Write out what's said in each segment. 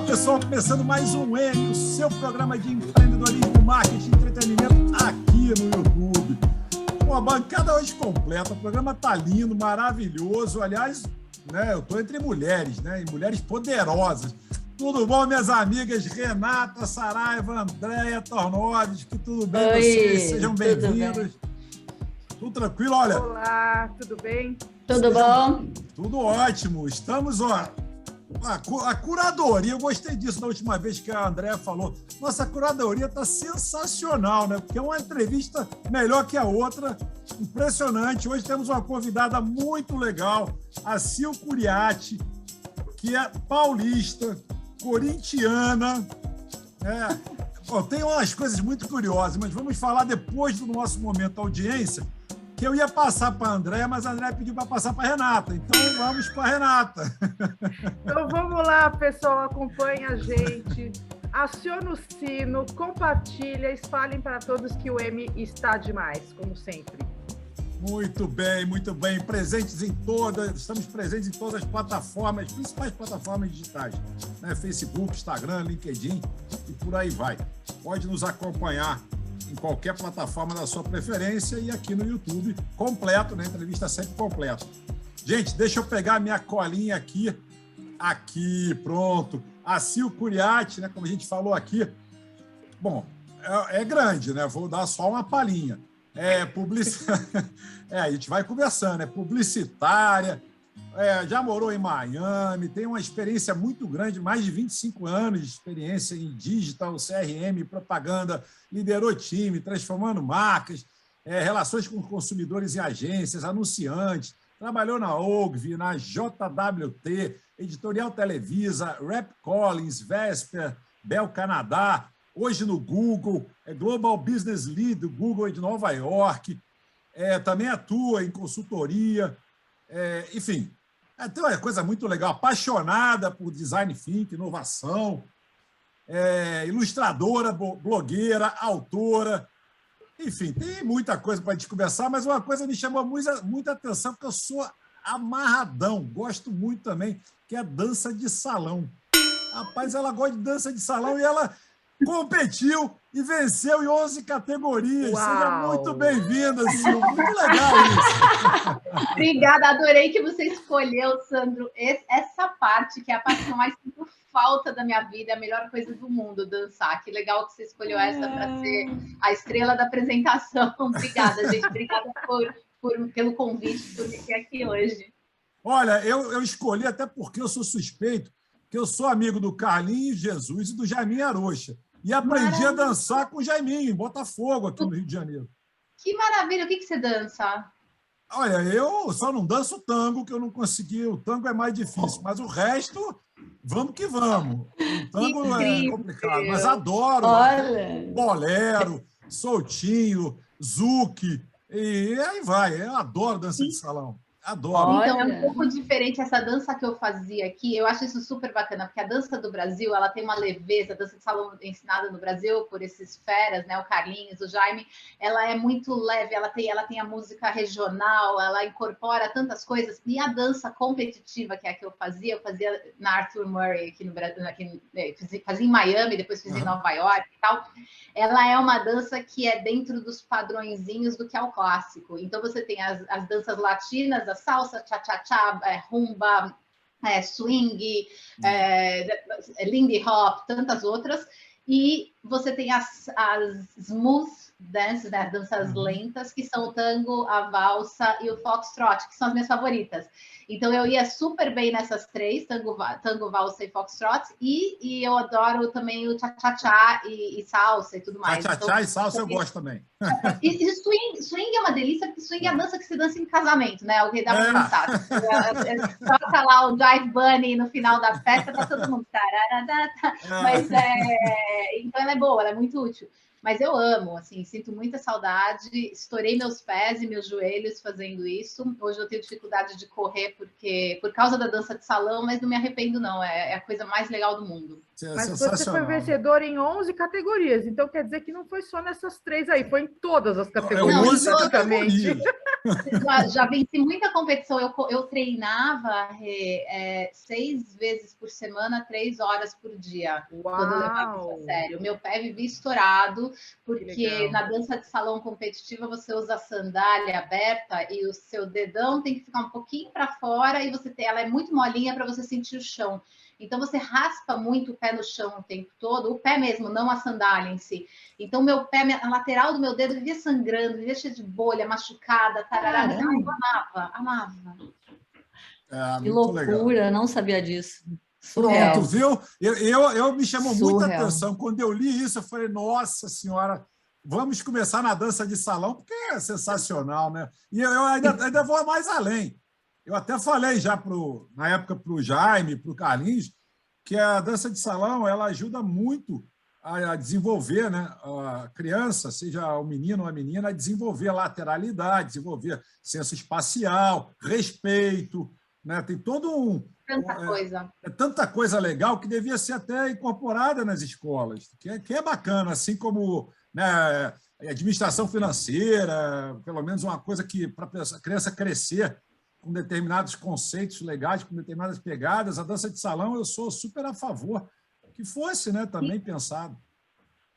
pessoal, começando mais um M, o seu programa de empreendedorismo, marketing e entretenimento aqui no YouTube. Uma bancada hoje completa, o programa tá lindo, maravilhoso. Aliás, né, eu tô entre mulheres, né, e mulheres poderosas. Tudo bom, minhas amigas Renata, Saraiva, Andréia Tornovski, tudo bem? Oi, vocês? Sejam bem-vindos. Tudo tranquilo? Olha. Olá, tudo bem? Tudo bom? Tudo ótimo. Estamos, ó. A curadoria, eu gostei disso da última vez que a Andréia falou. Nossa curadoria está sensacional, né? Porque é uma entrevista melhor que a outra, impressionante. Hoje temos uma convidada muito legal, a Sil Curiati, que é paulista, corintiana. Bom, tem umas coisas muito curiosas, mas vamos falar depois do nosso momento audiência, que eu ia passar para a Andréia, mas a Andréia pediu para passar para a Renata. Então, vamos para a Renata. Então, vamos lá, pessoal. Acompanha a gente. Aciona o sino, compartilha, espalhem para todos que o M está demais, como sempre. Muito bem, muito bem. Estamos presentes em todas as plataformas, principais plataformas digitais, né? Facebook, Instagram, LinkedIn e por aí vai. Pode nos acompanhar em qualquer plataforma da sua preferência e aqui no YouTube, completo, né? Entrevista sempre completa. Gente, deixa eu pegar a minha colinha aqui. Aqui, pronto. A Sil Curiati, né? Como a gente falou aqui. Bom, é grande, né? Vou dar só uma palhinha. A gente vai conversando. É publicitária, já morou em Miami, tem uma experiência muito grande, mais de 25 anos de experiência em digital, CRM, propaganda, liderou time, transformando marcas, relações com consumidores e agências, anunciantes, trabalhou na Ogilvy, na JWT, Editorial Televisa, Rap Collins, Vesper, Bell Canadá, hoje no Google, Global Business Lead do Google de Nova York, também atua em consultoria, enfim. Tem uma coisa muito legal, apaixonada por design thinking, inovação, ilustradora, blogueira, autora, enfim, tem muita coisa para a gente conversar, mas uma coisa me chamou muita atenção, porque eu sou amarradão, gosto muito também, que é a dança de salão. Rapaz, ela gosta de dança de salão e ela competiu e venceu em 11 categorias. Uau. Seja muito bem-vinda, Sil. Muito legal isso. Obrigada, adorei que você escolheu, Sandro, essa parte, que é a parte que eu mais sinto falta da minha vida, é a melhor coisa do mundo, dançar. Que legal que você escolheu essa para ser a estrela da apresentação. Obrigada, gente. Obrigada pelo convite, por vir aqui hoje. Olha, eu escolhi até porque eu sou suspeito, que eu sou amigo do Carlinhos Jesus e do Jaiminho Arocha. E aprendi a dançar com o Jaiminho, em Botafogo, aqui no Rio de Janeiro. Que maravilha! O que você dança? Olha, eu só não danço tango, que eu não consegui. O tango é mais difícil, mas o resto, vamos que vamos. O tango é complicado, mas adoro. Olha. Bolero, soltinho, zouk, e aí vai. Eu adoro dança de salão. Adoro. Então, é um pouco diferente essa dança que eu fazia aqui. Eu acho isso super bacana, porque a dança do Brasil, ela tem uma leveza, a dança de salão ensinada no Brasil por esses feras, né? O Carlinhos, o Jaime, ela é muito leve, ela tem a música regional, ela incorpora tantas coisas. E a dança competitiva, que é a que eu fazia na Arthur Murray aqui no Brasil, fazia em Miami, depois fiz em Nova York e tal. Ela é uma dança que é dentro dos padrõezinhos do que é o clássico. Então, você tem as danças latinas, a salsa, cha-cha-cha, rumba, swing, lindy hop, tantas outras. E você tem as smooth dances, né, danças lentas, que são o tango, a valsa e o foxtrot, que são as minhas favoritas. Então, eu ia super bem nessas três, tango, valsa e foxtrot, e eu adoro também o cha-cha-cha e salsa e tudo mais. Cha-cha-cha então, e salsa eu gosto também. E swing é uma delícia, porque swing é a dança que se dança em casamento, né? O que dá pra dançar. Toca lá o Jive Bunny no final da festa, tá todo mundo... Mas, então, ela é boa, ela é muito útil. Mas eu amo, assim, sinto muita saudade. Estourei meus pés e meus joelhos fazendo isso. Hoje eu tenho dificuldade de correr por causa da dança de salão, mas não me arrependo, não. É a coisa mais legal do mundo. Mas você foi vencedor em 11 categorias, então quer dizer que não foi só nessas três aí, foi em todas as categorias, praticamente. Já venci muita competição. Eu treinava 6 vezes por semana, 3 horas por dia. Uau! Quando eu levava isso a sério. Meu pé vivia estourado, porque legal. na dança de salão competitiva você usa a sandália aberta e o seu dedão tem que ficar um pouquinho para fora e ela é muito molinha para você sentir o chão. Então você raspa muito o pé no chão o tempo todo, o pé mesmo, não a sandália em si. Então meu pé, a lateral do meu dedo vivia sangrando, vivia cheio de bolha, machucada, tarará, mas eu amava. Que loucura, legal. Não sabia disso. Surreal. Pronto, viu? Eu me chamou muita atenção. Quando eu li isso, eu falei, nossa senhora, vamos começar na dança de salão, porque é sensacional, né? E eu ainda vou mais além. Eu até falei já, na época, para o Jaime, para o Carlinhos, que a dança de salão ela ajuda muito a desenvolver, né, a criança, seja o menino ou a menina, a desenvolver a lateralidade, desenvolver senso espacial, respeito, né? Tem todo tanta coisa legal que devia ser até incorporada nas escolas, que é bacana, assim como, né, administração financeira, pelo menos uma coisa que para a criança crescer com determinados conceitos legais, com determinadas pegadas. A dança de salão eu sou super a favor que fosse, né, também pensado.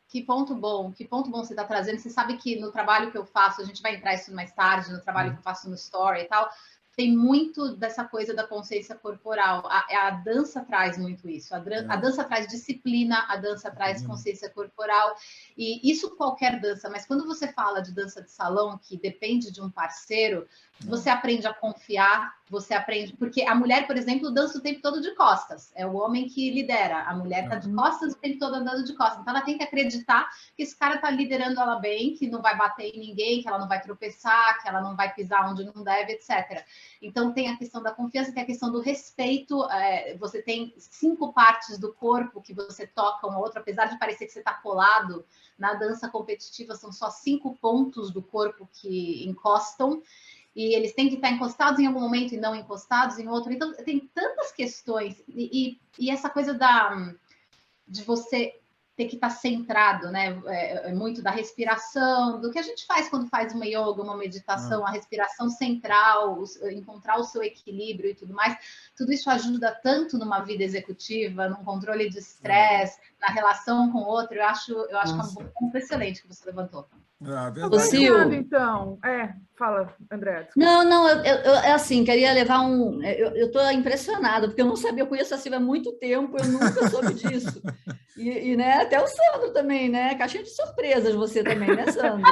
Que ponto bom você está trazendo. Você sabe que no trabalho que eu faço, a gente vai entrar isso mais tarde, no trabalho que eu faço no Story e tal, tem muito dessa coisa da consciência corporal. A dança traz muito isso. A dança traz disciplina, a dança traz consciência corporal. E isso qualquer dança. Mas quando você fala de dança de salão, que depende de um parceiro, você aprende a confiar, você aprende... Porque a mulher, por exemplo, dança o tempo todo de costas. É o homem que lidera. A mulher está de costas o tempo todo andando de costas. Então, ela tem que acreditar que esse cara está liderando ela bem, que não vai bater em ninguém, que ela não vai tropeçar, que ela não vai pisar onde não deve, etc. Então, tem a questão da confiança, tem a questão do respeito. Você tem 5 partes do corpo que você toca um ao outro, apesar de parecer que você está colado. Na dança competitiva, são só 5 pontos do corpo que encostam. E eles têm que estar encostados em algum momento e não encostados em outro. Então, tem tantas questões. E essa coisa de você ter que estar centrado, né? Muito da respiração, do que a gente faz quando faz uma yoga, uma meditação, a respiração central, encontrar o seu equilíbrio e tudo mais. Tudo isso ajuda tanto numa vida executiva, num controle de estresse, na relação com o outro. Eu acho que é um ponto excelente que você levantou. Sil, então, fala, André. Não, eu assim, queria levar eu estou impressionada, porque eu não sabia, eu conheço a Silvia há muito tempo, eu nunca soube disso. E né, até o Sandro também, né? Caixinha de surpresas você também, né, Sandro?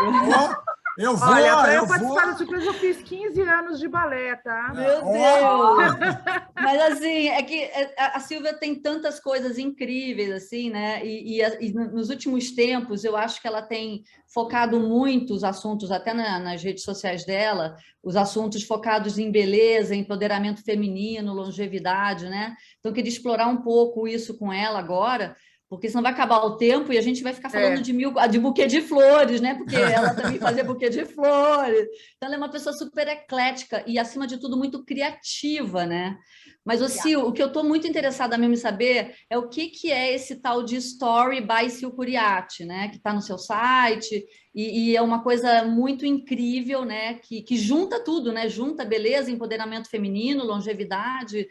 Eu vou, olha, para eu participar da surpresa, eu fiz 15 anos de balé, tá? Meu Deus! Mas, assim, é que a Silvia tem tantas coisas incríveis, assim, né? E nos últimos tempos, eu acho que ela tem focado muito os assuntos, até nas redes sociais dela, os assuntos focados em beleza, empoderamento feminino, longevidade, né? Então, eu queria explorar um pouco isso com ela agora, porque senão vai acabar o tempo e a gente vai ficar falando de buquê de flores, né? Porque ela também fazia buquê de flores. Então, ela é uma pessoa super eclética e, acima de tudo, muito criativa, né? Mas, Sil, o que eu estou muito interessada mesmo em saber é o que é esse tal de Story by Sil Curiati, né? Que está no seu site e é uma coisa muito incrível, né? Que junta tudo, né? Junta beleza, empoderamento feminino, longevidade...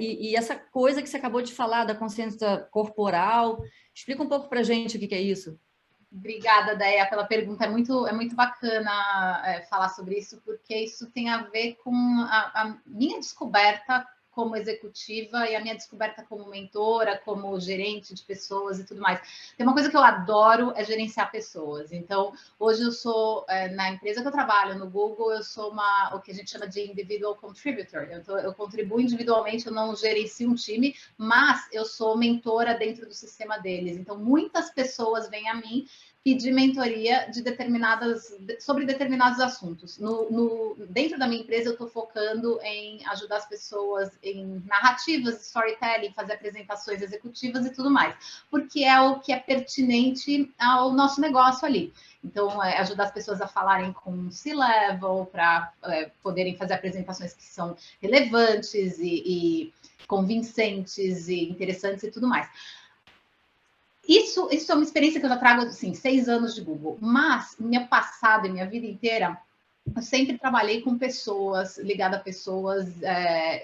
E essa coisa que você acabou de falar da consciência corporal, explica um pouco para a gente o que é isso. Obrigada, Déia, pela pergunta. É muito bacana falar sobre isso, porque isso tem a ver com a minha descoberta como executiva e a minha descoberta como mentora, como gerente de pessoas e tudo mais. Tem uma coisa que eu adoro, é gerenciar pessoas. Então, hoje eu sou, na empresa que eu trabalho, no Google, eu sou o que a gente chama de individual contributor. Eu contribuo individualmente, eu não gerencio um time, mas eu sou mentora dentro do sistema deles. Então, muitas pessoas vêm a mim pedir mentoria sobre determinados assuntos. Dentro da minha empresa, eu estou focando em ajudar as pessoas em narrativas, storytelling, fazer apresentações executivas e tudo mais, porque é o que é pertinente ao nosso negócio ali. Então, ajudar as pessoas a falarem com C-level, para poderem fazer apresentações que são relevantes e convincentes e interessantes e tudo mais. Isso é uma experiência que eu já trago, assim, 6 anos de Google, mas meu passado e minha vida inteira eu sempre trabalhei com pessoas, ligada a pessoas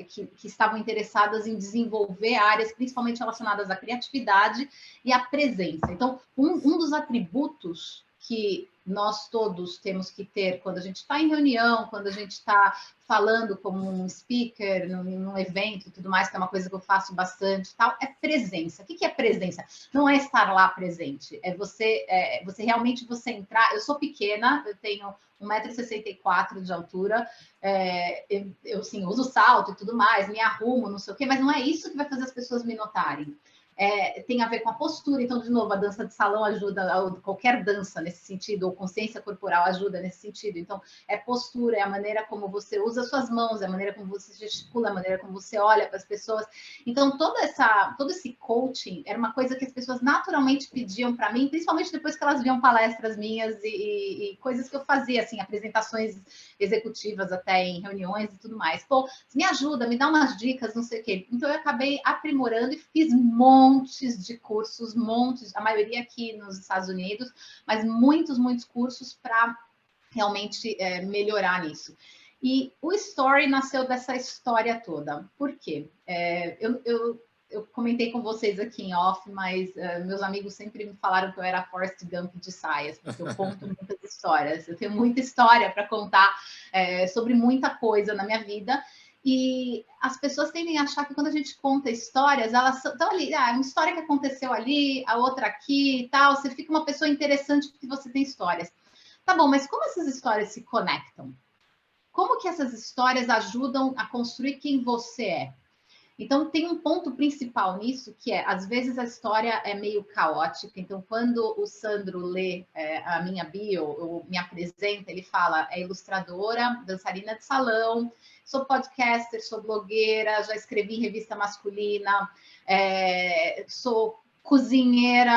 que estavam interessadas em desenvolver áreas, principalmente relacionadas à criatividade e à presença. Então, um dos atributos que nós todos temos que ter quando a gente está em reunião, quando a gente está falando como um speaker num evento e tudo mais, que é uma coisa que eu faço bastante, tal, é presença. O que é presença? Não é estar lá presente, é você realmente você entrar. Eu sou pequena, eu tenho 1,64 m de altura, eu sim, uso salto e tudo mais, me arrumo, não sei o quê, mas não é isso que vai fazer as pessoas me notarem. Tem a ver com a postura. Então, de novo, a dança de salão ajuda, qualquer dança nesse sentido, ou consciência corporal ajuda nesse sentido. Então, é postura, é a maneira como você usa suas mãos, é a maneira como você gesticula, é a maneira como você olha para as pessoas. Então, todo esse coaching era uma coisa que as pessoas naturalmente pediam para mim, principalmente depois que elas viam palestras minhas e coisas que eu fazia, assim, apresentações executivas até em reuniões e tudo mais. Pô, me ajuda, me dá umas dicas, não sei o quê. Então, eu acabei aprimorando e fiz montes de cursos, a maioria aqui nos Estados Unidos, mas muitos cursos para realmente melhorar nisso. E o Story nasceu dessa história toda. Por quê? Eu comentei com vocês aqui em off, mas meus amigos sempre me falaram que eu era Forrest Gump de saias, porque eu conto muitas histórias. Eu tenho muita história para contar sobre muita coisa na minha vida. E as pessoas tendem a achar que quando a gente conta histórias, elas estão ali, uma história que aconteceu ali, a outra aqui e tal, você fica uma pessoa interessante porque você tem histórias. Tá bom, mas como essas histórias se conectam? Como que essas histórias ajudam a construir quem você é? Então, tem um ponto principal nisso, que às vezes a história é meio caótica. Então, quando o Sandro lê a minha bio, ou me apresenta, ele fala, é ilustradora, dançarina de salão, sou podcaster, sou blogueira, já escrevi em revista masculina, sou cozinheira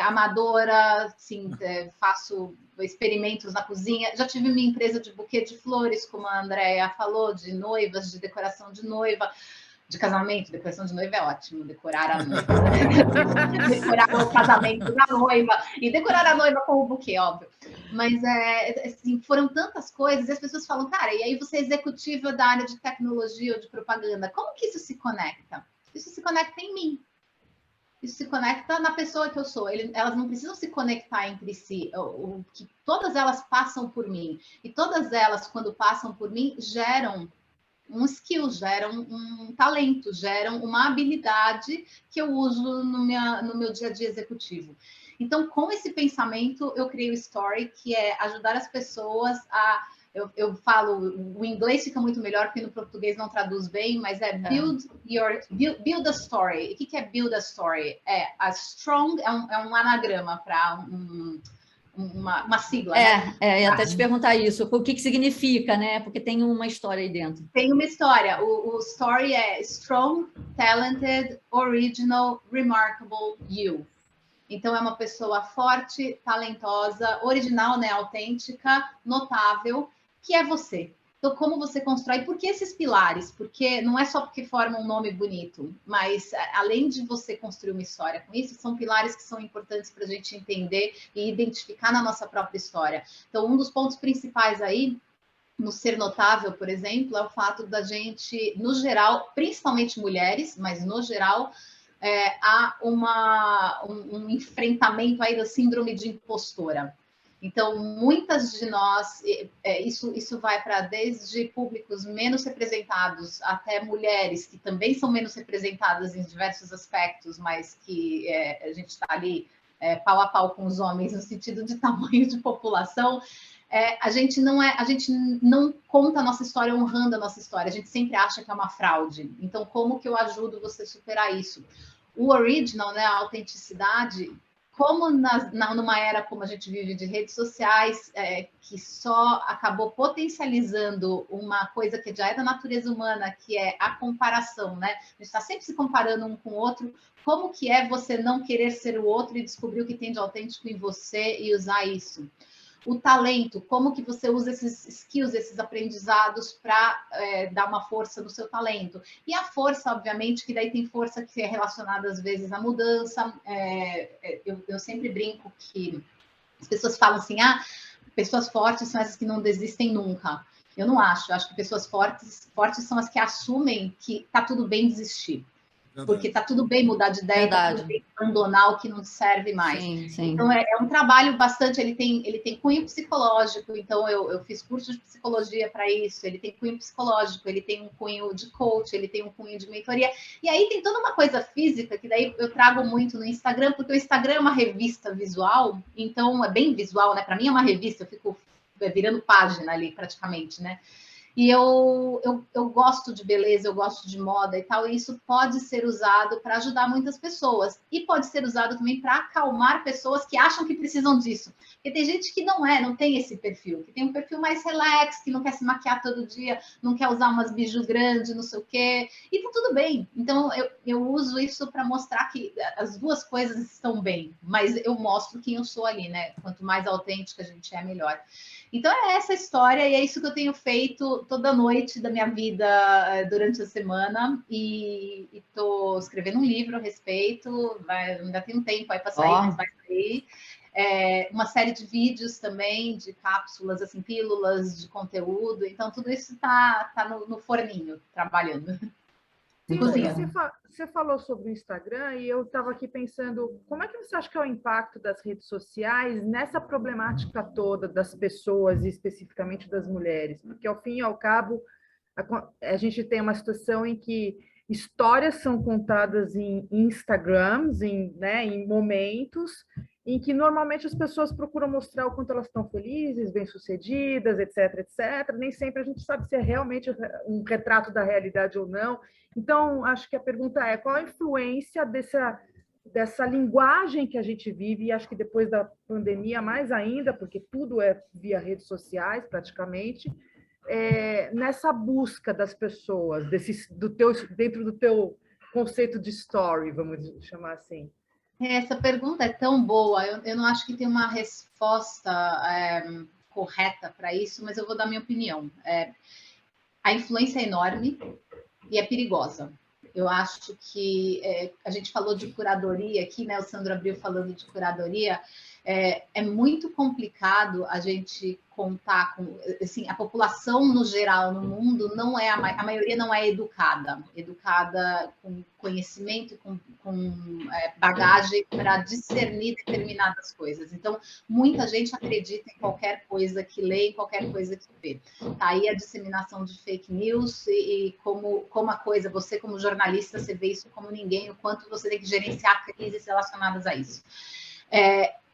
amadora, assim, faço experimentos na cozinha. Já tive minha empresa de buquê de flores, como a Andrea falou, de noivas, de decoração de noiva, de casamento. Decoração de noiva é ótimo, decorar a noiva, decorar o casamento da noiva e decorar a noiva com o buquê, óbvio. Mas assim, foram tantas coisas e as pessoas falam, cara, e aí você é executiva da área de tecnologia ou de propaganda, como que isso se conecta? Isso se conecta em mim. Isso se conecta na pessoa que eu sou. Elas não precisam se conectar entre si. Todas elas passam por mim. E todas elas, quando passam por mim, geram um skill, geram um talento, geram uma habilidade que eu uso no meu dia a dia executivo. Então, com esse pensamento, eu criei o Story, que é ajudar as pessoas a... Eu falo, o inglês fica muito melhor, porque no português não traduz bem, mas build a story. O que é build a story? A strong é um anagrama para uma sigla. Ia até te perguntar isso, o que significa, né? Porque tem uma história aí dentro. Tem uma história. O story é strong, talented, original, remarkable, you. Então, é uma pessoa forte, talentosa, original, né? Autêntica, notável, que é você. Então, como você constrói? Por que esses pilares? Porque não é só porque forma um nome bonito, mas além de você construir uma história com isso, são pilares que são importantes para a gente entender e identificar na nossa própria história. Então, um dos pontos principais aí, no ser notável, por exemplo, é o fato da gente, no geral, principalmente mulheres, mas no geral, há um enfrentamento aí da síndrome de impostora. Então, muitas de nós, isso vai para desde públicos menos representados até mulheres que também são menos representadas em diversos aspectos, mas que a gente está ali pau a pau com os homens no sentido de tamanho de população. A gente não conta a nossa história honrando a nossa história, a gente sempre acha que é uma fraude. Então, como que eu ajudo você a superar isso? O original, né, a autenticidade, como numa era como a gente vive de redes sociais, que só acabou potencializando uma coisa que já é da natureza humana, que é a comparação, né? A gente está sempre se comparando um com o outro. Como que é você não querer ser o outro e descobrir o que tem de autêntico em você e usar isso? O talento, como que você usa esses skills, esses aprendizados para dar uma força no seu talento. E a força, obviamente, que daí tem força que é relacionada às vezes à mudança. Eu sempre brinco que as pessoas falam assim, pessoas fortes são essas que não desistem nunca. Eu não acho. Eu acho que pessoas fortes são as que assumem que tá tudo bem desistir. Porque tá tudo bem mudar de ideia, tá tudo bem abandonar o que não serve mais. Sim, sim. Então, é um trabalho bastante... Ele tem cunho psicológico, então eu fiz curso de psicologia para isso. Ele tem cunho psicológico, ele tem um cunho de coach, ele tem um cunho de mentoria. E aí tem toda uma coisa física, que daí eu trago muito no Instagram, porque o Instagram é uma revista visual, então é bem visual, né? Para mim é uma revista, eu fico virando página ali, praticamente, né? E eu gosto de beleza, eu gosto de moda e tal, e isso pode ser usado para ajudar muitas pessoas. E pode ser usado também para acalmar pessoas que acham que precisam disso. Porque tem gente que não tem esse perfil, que tem um perfil mais relax, que não quer se maquiar todo dia, não quer usar umas biju grandes, não sei o quê. E tá tudo bem. Então, eu uso isso para mostrar que as duas coisas estão bem. Mas eu mostro quem eu sou ali, né? Quanto mais autêntica a gente é, melhor. Então, é essa história e é isso que eu tenho feito toda noite da minha vida durante a semana. E estou escrevendo um livro a respeito. Ainda tem um tempo aí para sair, mas vai sair. Uma série de vídeos também, de cápsulas, assim, pílulas de conteúdo. Então, tudo isso está no forninho, trabalhando. Sim, você falou sobre o Instagram e eu estava aqui pensando, como é que você acha que é o impacto das redes sociais nessa problemática toda das pessoas e especificamente das mulheres? Porque, ao fim e ao cabo, a gente tem uma situação em que histórias são contadas em Instagrams, em momentos em que normalmente as pessoas procuram mostrar o quanto elas estão felizes, bem-sucedidas, etc, etc. Nem sempre a gente sabe se é realmente um retrato da realidade ou não. Então, acho que a pergunta é qual a influência dessa linguagem que a gente vive, e acho que depois da pandemia mais ainda, porque tudo é via redes sociais praticamente, nessa busca das pessoas, dentro do teu conceito de story, vamos chamar assim. Essa pergunta é tão boa, eu não acho que tem uma resposta correta para isso, mas eu vou dar minha opinião. A influência é enorme e é perigosa. Eu acho que a gente falou de curadoria aqui, né? O Sandro abriu falando de curadoria. É muito complicado a gente contar com, assim, a população no geral no mundo não é a maioria não é educada com conhecimento, com bagagem para discernir determinadas coisas. Então, muita gente acredita em qualquer coisa que lê, em qualquer coisa que vê. Tá aí a disseminação de fake news e como a coisa, você como jornalista, você vê isso como ninguém, o quanto você tem que gerenciar crises relacionadas a isso.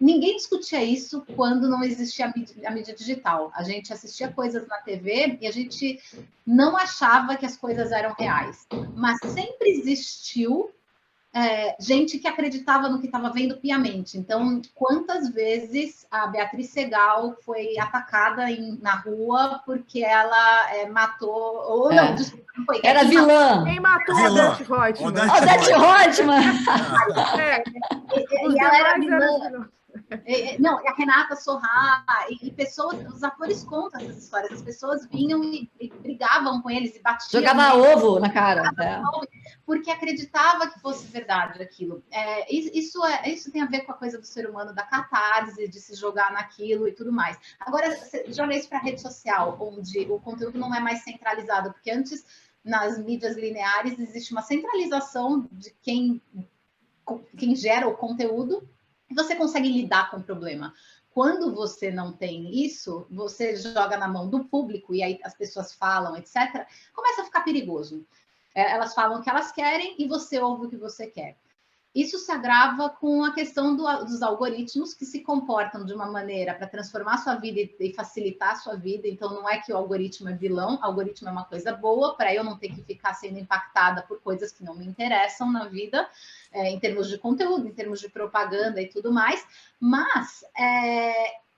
Ninguém discutia isso quando não existia a mídia digital. A gente assistia coisas na TV e a gente não achava que as coisas eram reais. Mas sempre existiu gente que acreditava no que estava vendo piamente. Então, quantas vezes a Beatriz Segal foi atacada na rua porque ela matou... Ou não, desculpa, não foi. Era vilã. Quem matou o Odete Roitman? Odete Roitman. E ela era vilã. Não, a Renata Sorrah e pessoas, os atores contam essas histórias, as pessoas vinham e brigavam com eles e batiam. Jogava ovo na cara. Porque acreditava que fosse verdade aquilo. Isso tem a ver com a coisa do ser humano, da catarse, de se jogar naquilo e tudo mais. Agora, você joga isso para a rede social, onde o conteúdo não é mais centralizado, porque antes, nas mídias lineares, existe uma centralização de quem gera o conteúdo, e você consegue lidar com o problema. Quando você não tem isso, você joga na mão do público, e aí as pessoas falam, etc., começa a ficar perigoso. Elas falam o que elas querem e você ouve o que você quer. Isso se agrava com a questão dos algoritmos que se comportam de uma maneira para transformar a sua vida e facilitar a sua vida. Então, não é que o algoritmo é vilão, o algoritmo é uma coisa boa para eu não ter que ficar sendo impactada por coisas que não me interessam na vida, em termos de conteúdo, em termos de propaganda e tudo mais. Mas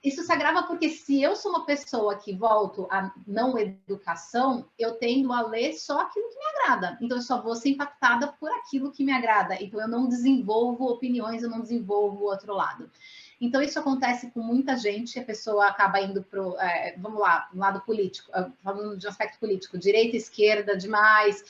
isso se agrava porque se eu sou uma pessoa que volto à não educação, eu tendo a ler só aquilo que me agrada. Então, eu só vou ser impactada por aquilo que me agrada. Então, eu não desenvolvo opiniões, eu não desenvolvo o outro lado. Então, isso acontece com muita gente, a pessoa acaba indo para o, vamos lá, no lado político, falando de um aspecto político, direita e esquerda demais,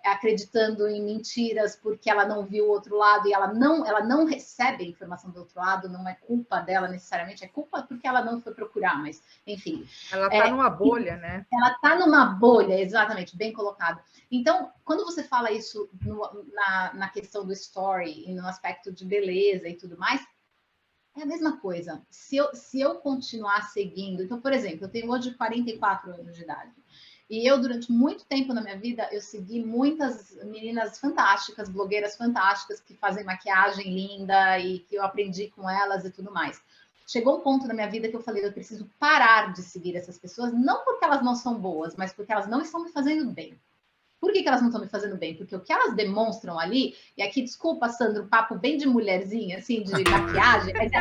acreditando em mentiras porque ela não viu o outro lado e ela não recebe a informação do outro lado, não é culpa dela necessariamente, é culpa porque ela não foi procurar, mas, enfim. Ela está numa bolha, né? Ela está numa bolha, exatamente, bem colocado. Então, quando você fala isso na questão do story e no aspecto de beleza e tudo mais, é a mesma coisa. Se eu continuar seguindo... Então, por exemplo, eu tenho hoje 44 anos de idade. E eu, durante muito tempo na minha vida, eu segui muitas meninas fantásticas, blogueiras fantásticas, que fazem maquiagem linda e que eu aprendi com elas e tudo mais. Chegou um ponto na minha vida que eu falei, eu preciso parar de seguir essas pessoas, não porque elas não são boas, mas porque elas não estão me fazendo bem. Por que elas não estão me fazendo bem? Porque o que elas demonstram ali, e aqui, desculpa, Sandro, um papo bem de mulherzinha, assim, de maquiagem, mas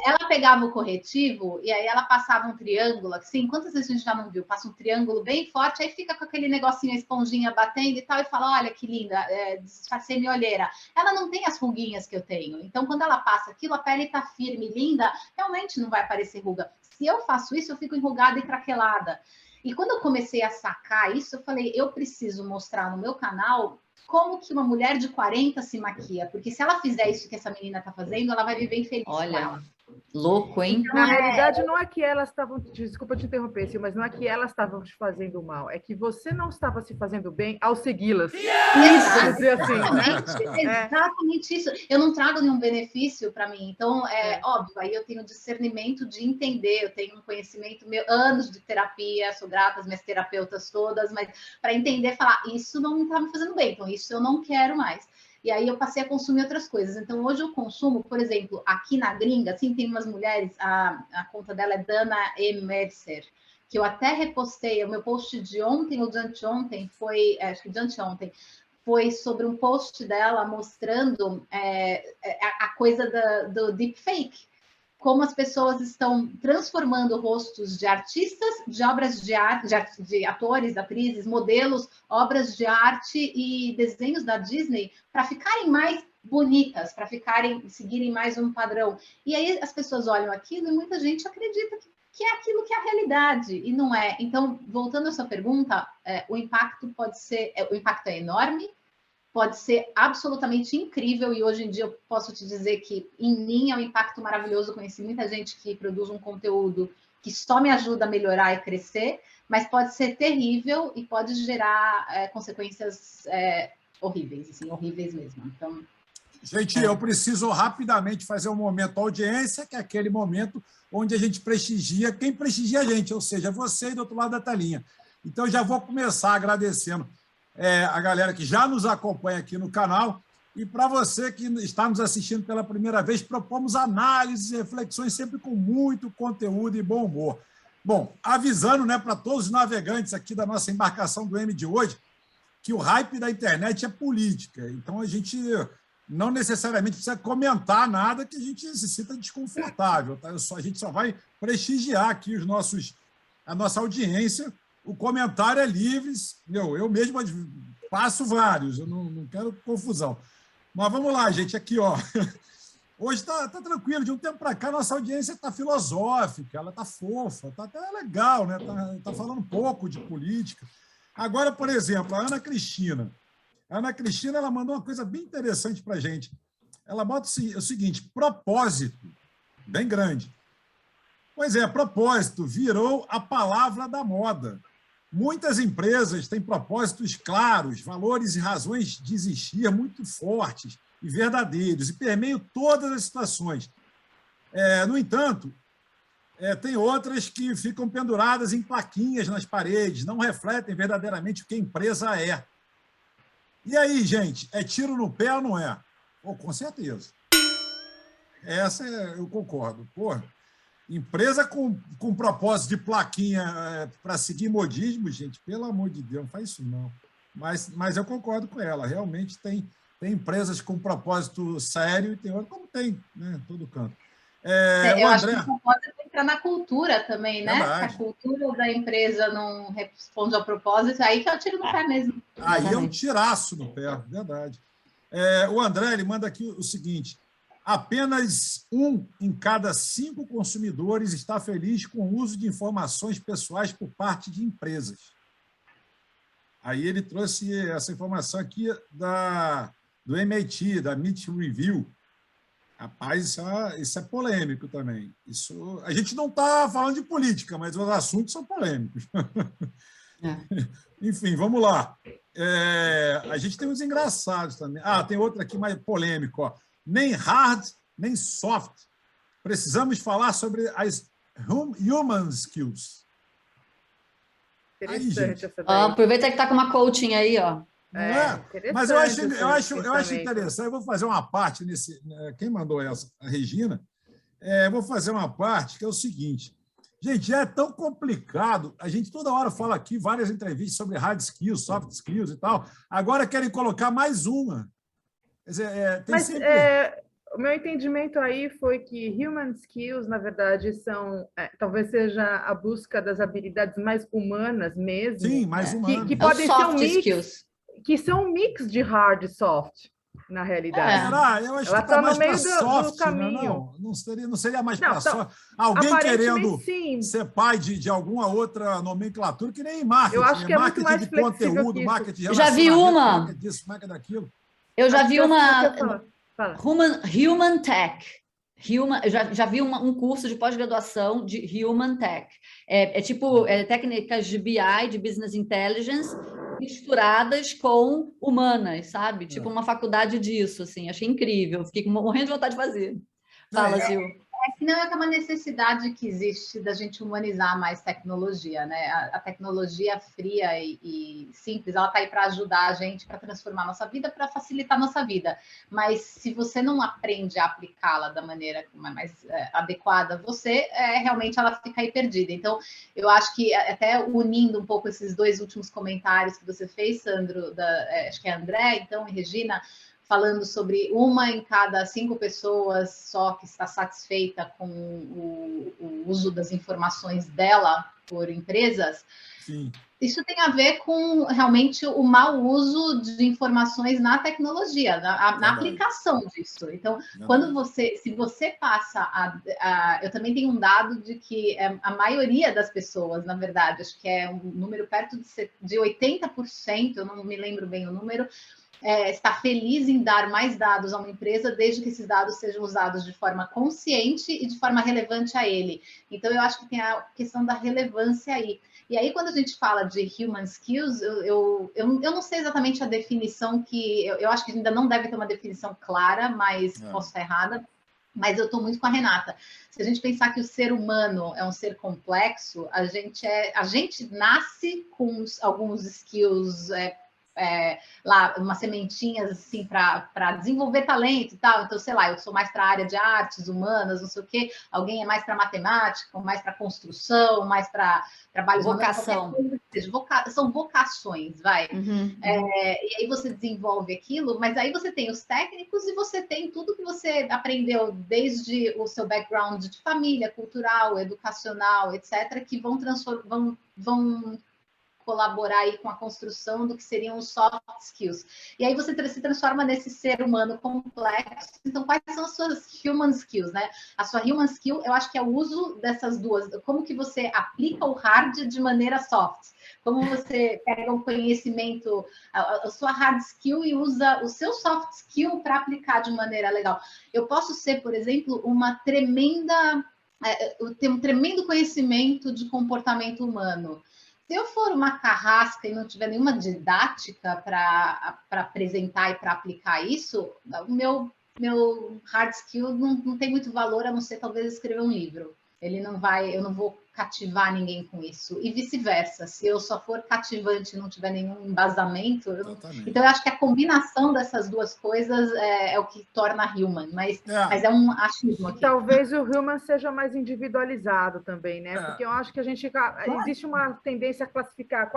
ela pegava o corretivo e aí ela passava um triângulo, assim, quantas vezes a gente já não viu? Passa um triângulo bem forte, aí fica com aquele negocinho, a esponjinha batendo e tal, e fala, olha que linda, disfarcei minha olheira. Ela não tem as ruguinhas que eu tenho, então quando ela passa aquilo, a pele tá firme, linda, realmente não vai aparecer ruga. Se eu faço isso, eu fico enrugada e craquelada. E quando eu comecei a sacar isso, eu falei, eu preciso mostrar no meu canal como que uma mulher de 40 se maquia. Porque se ela fizer isso que essa menina está fazendo, ela vai viver infeliz. Olha, louco, hein? Então, na realidade, não é que elas estavam... Desculpa te interromper, Sil, mas não é que elas estavam te fazendo mal. É que você não estava se fazendo bem ao segui-las. Exatamente, assim, né? Exatamente isso. Eu não trago nenhum benefício para mim. Então, óbvio, aí eu tenho discernimento de entender, eu tenho um conhecimento, anos de terapia, sou grata às minhas terapeutas todas, mas para entender, falar, isso não está me fazendo bem, então isso eu não quero mais. E aí eu passei a consumir outras coisas. Então, hoje eu consumo, por exemplo, aqui na gringa, assim, tem umas mulheres, a conta dela é Dana E. Mercer, que eu até repostei, o meu post de ontem ou de anteontem foi, acho que de anteontem, foi sobre um post dela mostrando a coisa do deepfake, como as pessoas estão transformando rostos de artistas, de obras de arte, de atores, atrizes, modelos, obras de arte e desenhos da Disney para ficarem mais bonitas, para seguirem mais um padrão. E aí as pessoas olham aquilo e muita gente acredita que é aquilo que é a realidade, e não é. Então, voltando à sua pergunta, o impacto o impacto é enorme, pode ser absolutamente incrível, e hoje em dia eu posso te dizer que em mim é um impacto maravilhoso. Eu conheci muita gente que produz um conteúdo que só me ajuda a melhorar e crescer, mas pode ser terrível e pode gerar consequências horríveis, assim, horríveis mesmo. Então, gente, eu preciso rapidamente fazer um momento audiência, que é aquele momento onde a gente prestigia quem prestigia a gente, ou seja, você e do outro lado da telinha. Então, já vou começar agradecendo a galera que já nos acompanha aqui no canal, e para você que está nos assistindo pela primeira vez, propomos análises e reflexões sempre com muito conteúdo e bom humor. Bom, avisando, né, para todos os navegantes aqui da nossa embarcação do M de hoje, que o hype da internet é política, então a gente não necessariamente precisa comentar nada que a gente se sinta desconfortável, tá? A gente só vai prestigiar aqui a nossa audiência. O comentário é livre, eu mesmo passo vários, eu não quero confusão. Mas vamos lá, gente, aqui, ó. Hoje está tranquilo, de um tempo para cá, nossa audiência está filosófica, ela está fofa, está até legal, né? Tá falando um pouco de política. Agora, por exemplo, a Ana Cristina. A Ana Cristina, ela mandou uma coisa bem interessante para a gente. Ela bota o seguinte: propósito, bem grande. Pois é, propósito virou a palavra da moda. Muitas empresas têm propósitos claros, valores e razões de existir muito fortes e verdadeiros, e permeiam todas as situações. No entanto, tem outras que ficam penduradas em plaquinhas nas paredes, não refletem verdadeiramente o que a empresa é. E aí, gente, é tiro no pé ou não é? Com certeza. Essa eu concordo. Porra, empresa com propósito de plaquinha para seguir modismo, gente, pelo amor de Deus, não faz isso não. Mas eu concordo com ela. Realmente tem empresas com propósito sério e tem outras, como tem, né, em todo canto. Eu acho que o propósito entrar na cultura também, né? Se a cultura da empresa não responde ao propósito, aí que é o tiro no pé mesmo. Aí é um tiraço no pé, verdade. O André, ele manda aqui o seguinte: Apenas 1 em cada 5 consumidores está feliz com o uso de informações pessoais por parte de empresas. Aí ele trouxe essa informação aqui do MIT, da MIT Review. Rapaz, isso é polêmico também. A gente não está falando de política, mas os assuntos são polêmicos. Enfim, vamos lá. A gente tem uns engraçados também. Tem outro aqui mais polêmico. Ó. Nem hard, nem soft. Precisamos falar sobre as human skills. Interessante essa daí. Aproveita que está com uma coaching aí, ó. Mas eu acho interessante. Eu vou fazer uma parte nesse. Quem mandou essa? A Regina. Vou fazer uma parte que é o seguinte. Gente, é tão complicado. A gente toda hora fala aqui várias entrevistas sobre hard skills, soft skills e tal. Agora querem colocar mais uma. Quer dizer, tem sempre... o meu entendimento aí foi que human skills, na verdade, são talvez seja a busca das habilidades mais humanas mesmo. Sim, mais humanas. Que podem ser um mix, skills. Que são um mix de hard e soft, na realidade. Eu acho que está mais para soft. Do caminho. Não seria mais para soft. Alguém querendo ser pai de alguma outra nomenclatura, que nem marketing. Eu acho que é marketing muito mais de conteúdo, marketing de já vi uma. Marketing disso, marketing daquilo. Eu já vi uma Human Tech. Eu já vi um curso de pós-graduação de Human Tech. Tipo técnicas de BI, de Business Intelligence, misturadas com humanas, sabe? Tipo uma faculdade disso, assim. Achei incrível. Fiquei morrendo de vontade de fazer. Fala, Sil. Que não é uma necessidade que existe da gente humanizar mais tecnologia, né? A tecnologia fria e simples, ela está aí para ajudar a gente, para transformar a nossa vida, para facilitar a nossa vida. Mas se você não aprende a aplicá-la da maneira mais adequada, realmente ela fica aí perdida. Então, eu acho que até unindo um pouco esses dois últimos comentários que você fez, Sandro, acho que é André, então, e Regina, falando sobre 1 em cada 5 pessoas só que está satisfeita com o uso das informações dela por empresas. Sim. Isso tem a ver com realmente o mau uso de informações na tecnologia, na aplicação disso. Então, se você passa eu também tenho um dado de que a maioria das pessoas, na verdade, acho que é um número perto de 80%, eu não me lembro bem o número, está feliz em dar mais dados a uma empresa, desde que esses dados sejam usados de forma consciente e de forma relevante a ele. Então, eu acho que tem a questão da relevância aí. E aí, quando a gente fala de human skills, eu não sei exatamente a definição eu acho que ainda não deve ter uma definição clara, mas posso estar errada. Mas eu estou muito com a Renata. Se a gente pensar que o ser humano é um ser complexo, a gente nasce com alguns skills lá, umas sementinhas assim para desenvolver talento e tal. Então, sei lá, eu sou mais para a área de artes humanas, não sei o quê, alguém é mais para matemática, mais para construção, mais para trabalhos vocação. São vocações, vai. E aí você desenvolve aquilo, mas aí você tem os técnicos e você tem tudo que você aprendeu desde o seu background de família, cultural, educacional, etc., que vão colaborar aí com a construção do que seriam os soft skills. E aí você se transforma nesse ser humano complexo. Então, quais são as suas human skills, né? A sua human skill, eu acho que é o uso dessas duas. Como que você aplica o hard de maneira soft? Como você pega um conhecimento, a sua hard skill e usa o seu soft skill para aplicar de maneira legal. Eu posso ser, por exemplo, ter um tremendo conhecimento de comportamento humano. Se eu for uma carrasca e não tiver nenhuma didática para apresentar e para aplicar isso, o meu hard skill não tem muito valor, a não ser talvez escrever um livro. Eu não vou cativar ninguém com isso. E vice-versa, se eu só for cativante e não tiver nenhum embasamento, então eu acho que a combinação dessas duas coisas é o que torna human, mas é um achismo aqui. Talvez o human seja mais individualizado também, né? Porque eu acho que existe uma tendência a classificar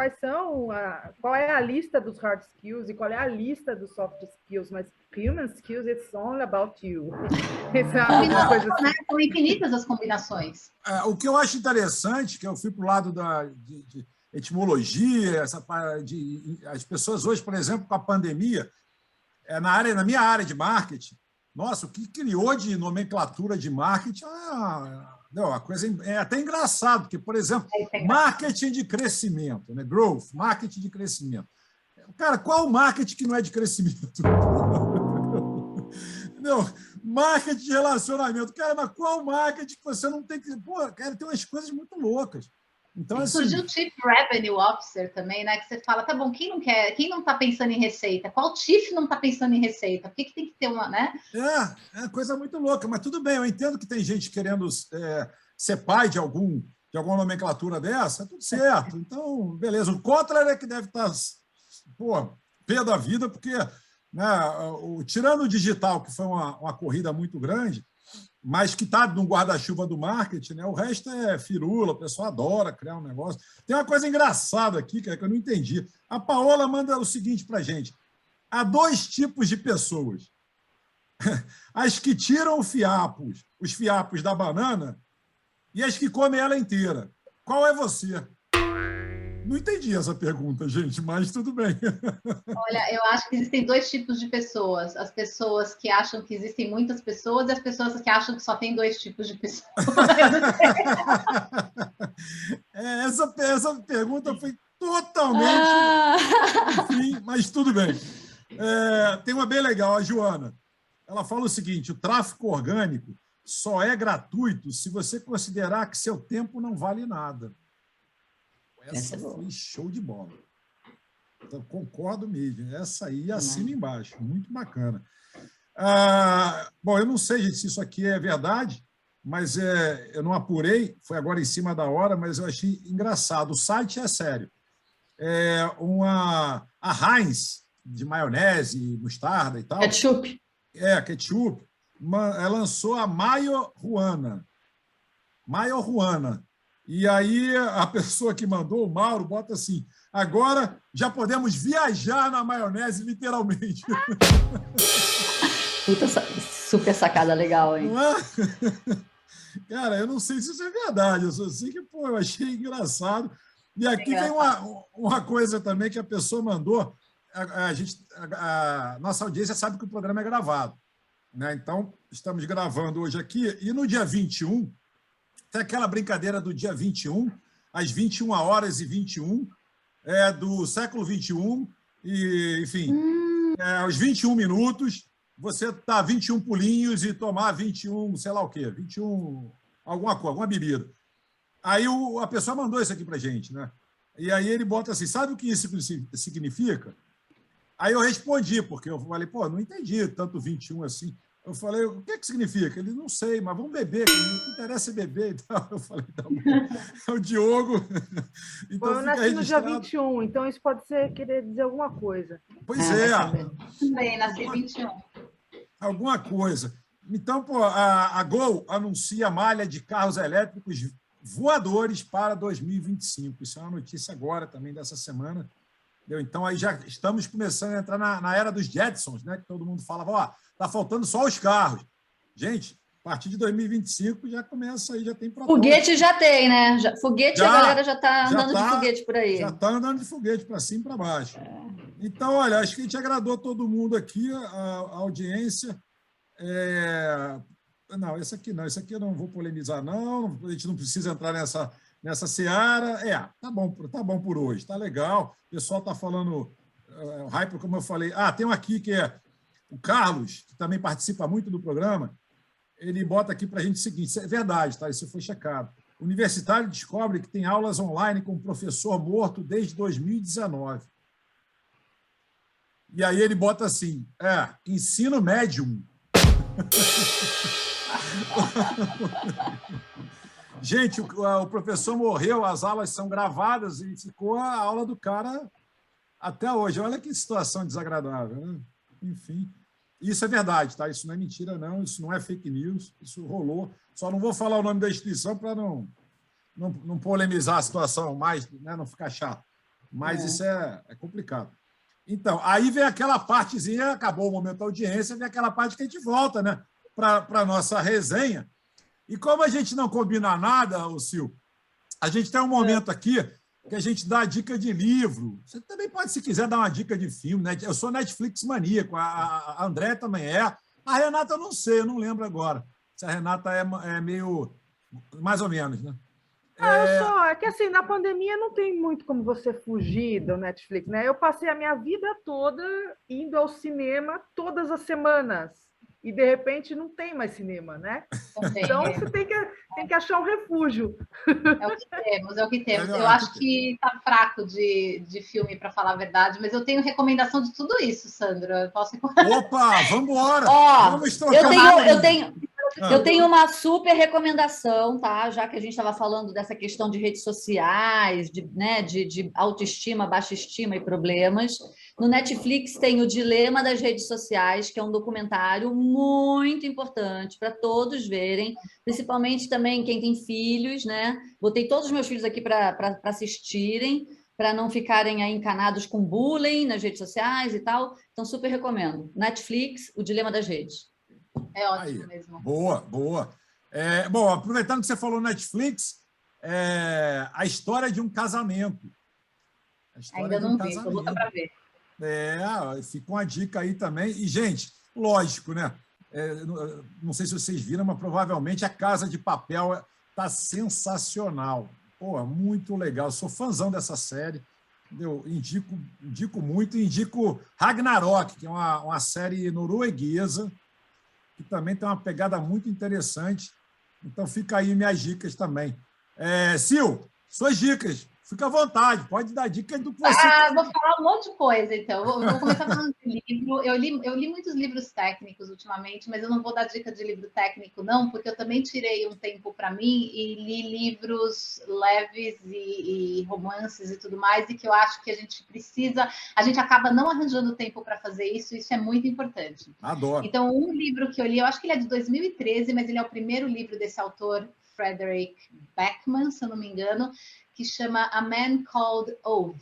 qual é a lista dos hard skills e qual é a lista dos soft skills, mas human skills, it's all about you. São infinitas as combinações. O que eu acho interessante, que eu fui para o lado de etimologia, as pessoas hoje, por exemplo, com a pandemia, na minha área de marketing, Nossa, o que criou de nomenclatura de marketing, não, a coisa é até engraçado, porque, por exemplo, marketing de crescimento, né? Growth, marketing de crescimento. Cara, qual marketing que não é de crescimento? Não, marketing de relacionamento. Cara, mas qual marketing que você não tem que... Pô, cara, tem umas coisas muito loucas. Então, assim, surgiu o Chief Revenue Officer também, né? Que você fala, tá bom, quem não está pensando em receita? Qual Chief não está pensando em receita? Por que tem que ter uma, né? É coisa muito louca, mas tudo bem, eu entendo que tem gente querendo ser pai de alguma nomenclatura dessa, é tudo certo. Então, beleza. O Kotler é que deve estar, pé da vida, porque, né, tirando o digital, que foi uma corrida muito grande, mas que está no guarda-chuva do marketing, né? O resto é firula, o pessoal adora criar um negócio. Tem uma coisa engraçada aqui, que eu não entendi. A Paola manda o seguinte para a gente: há 2 tipos de pessoas. As que tiram os fiapos da banana e as que comem ela inteira. Qual é você? Não entendi essa pergunta, gente, mas tudo bem. Olha, eu acho que existem 2 tipos de pessoas. As pessoas que acham que existem muitas pessoas e as pessoas que acham que só tem 2 tipos de pessoas. Essa pergunta foi totalmente... Enfim, mas tudo bem. Tem uma bem legal, a Joana. Ela fala o seguinte: o tráfego orgânico só é gratuito se você considerar que seu tempo não vale nada. Essa foi show de bola. Então, concordo mesmo. Essa aí assina embaixo. Muito bacana. Bom, eu não sei, gente, se isso aqui é verdade, mas eu não apurei, foi agora em cima da hora, mas eu achei engraçado. O site é sério. A Heinz, de maionese, mostarda e tal. Ketchup. Ketchup. Ela lançou a Mayo Ruana. E aí a pessoa que mandou, o Mauro, bota assim: agora já podemos viajar na maionese, literalmente. Puta, super sacada legal, hein? Não é? Cara, eu não sei se isso é verdade, eu só sei que, eu achei engraçado. E aqui tem uma coisa também que a pessoa mandou. A nossa audiência sabe que o programa é gravado, né? Então, estamos gravando hoje aqui, e no dia 21, tem aquela brincadeira do dia 21, às 21h21, do século 21, e, enfim, aos 21 minutos, você dá 21 pulinhos e tomar 21, sei lá o quê, 21, alguma bebida. Aí a pessoa mandou isso aqui para a gente, né? E aí ele bota assim: sabe o que isso significa? Aí eu respondi, porque eu falei, não entendi tanto 21 assim. Eu falei, o que significa? Ele, não sei, mas vamos beber, o que interessa é beber. Então, eu falei, tá bom. É o Diogo. Então, eu nasci no dia 21, então isso pode querer dizer alguma coisa. Pois é. Também, nasci 21. Alguma coisa. Então, a Gol anuncia malha de carros elétricos voadores para 2025. Isso é uma notícia agora também dessa semana. Então, aí já estamos começando a entrar na era dos Jetsons, né? Que todo mundo falava, está faltando só os carros. Gente, a partir de 2025 já começa aí, já tem proposta. Foguete já tem, né? Foguete, a galera já está andando de foguete por aí. Já está andando de foguete para cima e para baixo. Então, olha, acho que a gente agradou todo mundo aqui, a audiência. Não, esse aqui eu não vou polemizar, não. A gente não precisa entrar nessa seara. Tá bom por hoje, tá legal. O pessoal está falando, o hype, como eu falei. Tem um aqui que é o Carlos, que também participa muito do programa. Ele bota aqui para a gente o seguinte: isso é verdade, tá? Isso foi checado. O universitário descobre que tem aulas online com o professor morto desde 2019. E aí ele bota assim: ensino médium. Gente, o professor morreu, as aulas são gravadas e ficou a aula do cara até hoje. Olha que situação desagradável, né? Enfim, isso é verdade, tá? Isso não é mentira, não. Isso não é fake news. Isso rolou. Só não vou falar o nome da instituição para não polemizar a situação mais, né? Não ficar chato. Mas isso é complicado. Então, aí vem aquela partezinha, acabou o momento da audiência, vem aquela parte que a gente volta, né? Para a nossa resenha. E como a gente não combina nada, Sil, a gente tem um momento aqui que a gente dá a dica de livro. Você também pode, se quiser, dar uma dica de filme, né? Eu sou Netflix maníaco, a André também é. A Renata eu não sei, eu não lembro agora. Se a Renata é meio... Mais ou menos, né? É que assim, na pandemia não tem muito como você fugir do Netflix, né? Eu passei a minha vida toda indo ao cinema todas as semanas. E, de repente, não tem mais cinema, né? Também, então, você tem que achar um refúgio. É o que temos, é o que temos. Não, Eu acho que está fraco de filme, para falar a verdade, mas eu tenho recomendação de tudo isso, Sandra. Eu posso... Opa, vamos embora! Vamos trocar. Eu Ah. tenho uma super recomendação, tá? Já que a gente estava falando dessa questão de redes sociais, de autoestima, baixa estima e problemas. No Netflix tem o Dilema das Redes Sociais, que é um documentário muito importante para todos verem, principalmente também quem tem filhos, né? Botei todos os meus filhos aqui para assistirem, para não ficarem aí encanados com bullying nas redes sociais e tal. Então, super recomendo. Netflix, o Dilema das Redes. É ótimo mesmo. Boa, boa. Bom, aproveitando que você falou Netflix, a história de um casamento. Ainda não vi, estou louca para ver. Fica uma dica aí também. E, gente, lógico, né? Não sei se vocês viram, mas provavelmente a Casa de Papel está sensacional. Pô, muito legal. Sou fãzão dessa série. Eu indico muito. Indico Ragnarok, que é uma série norueguesa, que também tem uma pegada muito interessante. Então, fica aí minhas dicas também. Sil, suas dicas. Fica à vontade, pode dar dica do que você quer. Vou falar um monte de coisa, então. Vou começar falando de livro. Eu li muitos livros técnicos ultimamente, mas eu não vou dar dica de livro técnico, não, porque eu também tirei um tempo para mim e li livros leves e romances e tudo mais, e que eu acho que a gente acaba não arranjando tempo para fazer isso, isso é muito importante. Adoro. Então, um livro que eu li, eu acho que ele é de 2013, mas ele é o primeiro livro desse autor, Frederick Backman, se eu não me engano, que chama A Man Called Ove,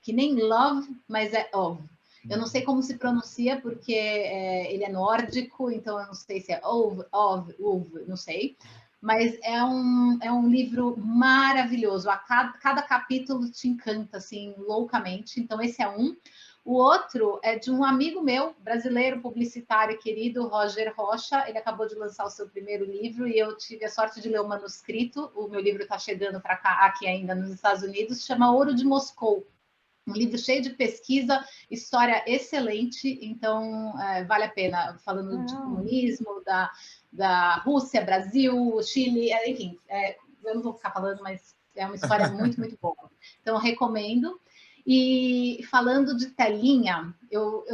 que nem love, mas é Ove. Eu não sei como se pronuncia, porque ele é nórdico, então eu não sei se é Ove, não sei. Mas é um livro maravilhoso. Cada capítulo te encanta, assim, loucamente. Então, esse é um. O outro é de um amigo meu, brasileiro, publicitário querido, Roger Rocha. Ele acabou de lançar o seu primeiro livro e eu tive a sorte de ler o manuscrito. O meu livro está chegando para cá, aqui ainda nos Estados Unidos. Chama Ouro de Moscou. Um livro cheio de pesquisa, história excelente. Então, vale a pena. Falando de comunismo, da Rússia, Brasil, Chile, enfim. Eu não vou ficar falando, mas é uma história muito, muito boa. Então, recomendo. E falando de telinha, eu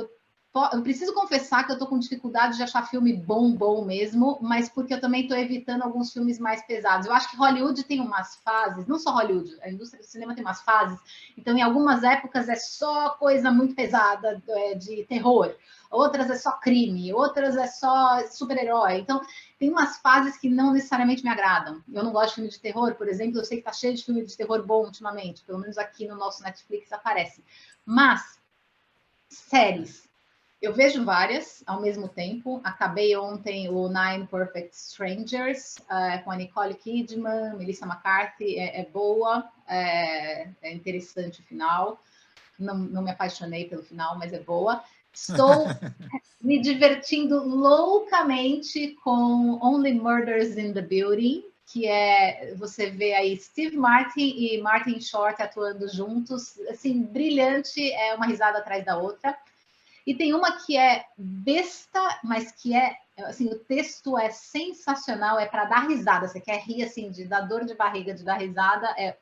preciso confessar que eu estou com dificuldade de achar filme bom mesmo, mas porque eu também estou evitando alguns filmes mais pesados. Eu acho que Hollywood tem umas fases, não só Hollywood, a indústria do cinema tem umas fases, então em algumas épocas é só coisa muito pesada de terror, outras é só crime, outras é só super-herói. Então tem umas fases que não necessariamente me agradam. Eu não gosto de filme de terror, por exemplo, eu sei que está cheio de filme de terror bom ultimamente, pelo menos aqui no nosso Netflix aparece. Mas, séries, eu vejo várias ao mesmo tempo. Acabei ontem o Nine Perfect Strangers, com a Nicole Kidman, Melissa McCarthy, é boa, é interessante o final. Não me apaixonei pelo final, mas é boa. Estou me divertindo loucamente com Only Murders in the Building, que você vê aí Steve Martin e Martin Short atuando juntos, assim, brilhante, é uma risada atrás da outra. E tem uma que é besta, mas que assim, o texto é sensacional, é para dar risada, você quer rir, assim, de dar dor de barriga, de dar risada, é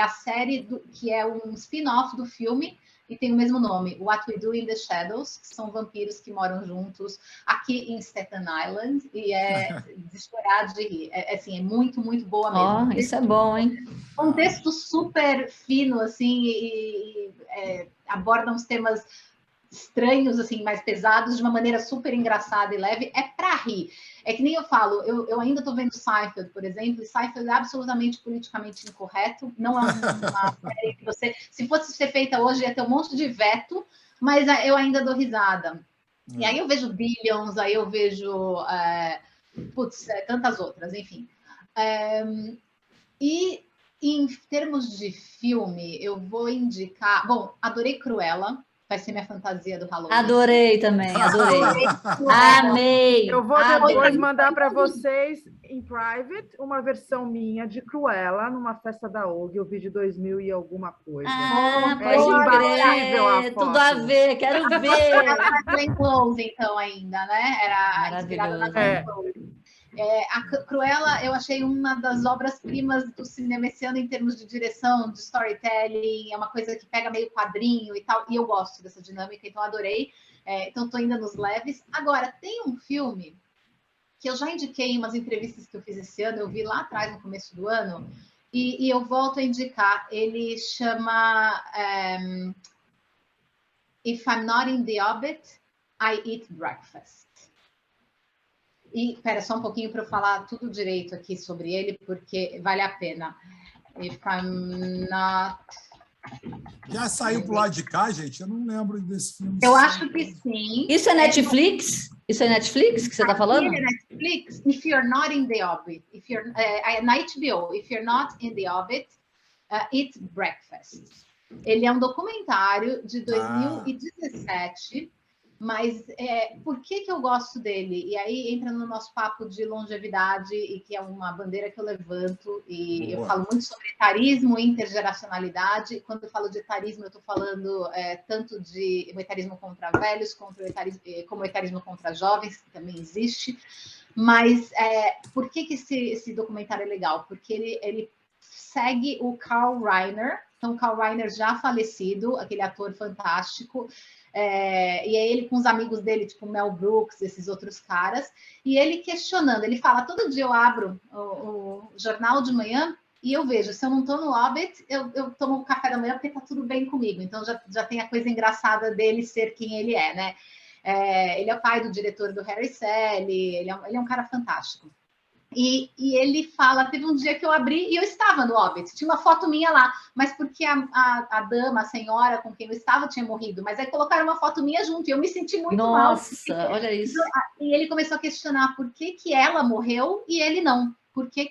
a série que é um spin-off do filme, e tem o mesmo nome, What We Do in the Shadows, que são vampiros que moram juntos aqui em Staten Island, e é de chorar de rir. Assim, é muito, muito boa mesmo. Isso é bom, hein? Um texto super fino, assim, e aborda uns temas estranhos, assim, mais pesados, de uma maneira super engraçada e leve, é para rir. É que nem eu falo, eu ainda estou vendo Seinfeld, por exemplo, e Seinfeld é absolutamente politicamente incorreto, não é uma série que você... Se fosse ser feita hoje, ia ter um monte de veto, mas eu ainda dou risada. E aí eu vejo Billions, aí eu vejo... tantas outras, enfim. E em termos de filme, eu vou indicar... Bom, adorei Cruella, vai ser minha fantasia do Halloween. Adorei também, adorei. Amei. Eu vou depois mandar para vocês, em private, uma versão minha de Cruella numa festa da OG, eu vi de 2000 e alguma coisa. Pode crer, tudo a ver, quero ver. Era Glenn Close, então, ainda, né? Era inspirada na Glenn Close. A Cruella, eu achei uma das obras-primas do cinema esse ano em termos de direção, de storytelling, é uma coisa que pega meio quadrinho e tal, e eu gosto dessa dinâmica, então adorei. Então estou ainda nos leves. Agora, tem um filme que eu já indiquei em umas entrevistas que eu fiz esse ano, eu vi lá atrás, no começo do ano, e eu volto a indicar. Ele chama If I'm Not in the Orbit, I Eat Breakfast. E, espera só um pouquinho para eu falar tudo direito aqui sobre ele, porque vale a pena. If I'm not... Já saiu pro lado de cá, gente? Eu não lembro desse filme. Eu acho que sim. Isso é Netflix? Isso é Netflix que você está falando? É Netflix. If You're Not in the Orbit. Na HBO. If You're Not in the Orbit, Eat Breakfast. Ele é um documentário de 2017... Mas por que eu gosto dele? E aí entra no nosso papo de longevidade, e que é uma bandeira que eu levanto, e eu falo muito sobre etarismo e intergeracionalidade. Quando eu falo de etarismo, eu estou falando tanto de etarismo contra velhos, como etarismo contra jovens, que também existe. Mas por que esse documentário é legal? Porque ele segue o Carl Reiner. Então, o Carl Reiner já falecido, aquele ator fantástico, e é ele com os amigos dele, tipo Mel Brooks, esses outros caras, e ele questionando, ele fala, todo dia eu abro o jornal de manhã e eu vejo, se eu não estou no Orbit, eu tomo um café da manhã porque está tudo bem comigo, então já tem a coisa engraçada dele ser quem ele é, né? Ele é o pai do diretor do Harry Sally, ele é um cara fantástico. E ele fala, teve um dia que eu abri e eu estava no Orbit, tinha uma foto minha lá, mas porque a dama, a senhora com quem eu estava tinha morrido, mas aí colocaram uma foto minha junto e eu me senti muito mal. Nossa, olha isso. E ele começou a questionar por que ela morreu e ele não. Por que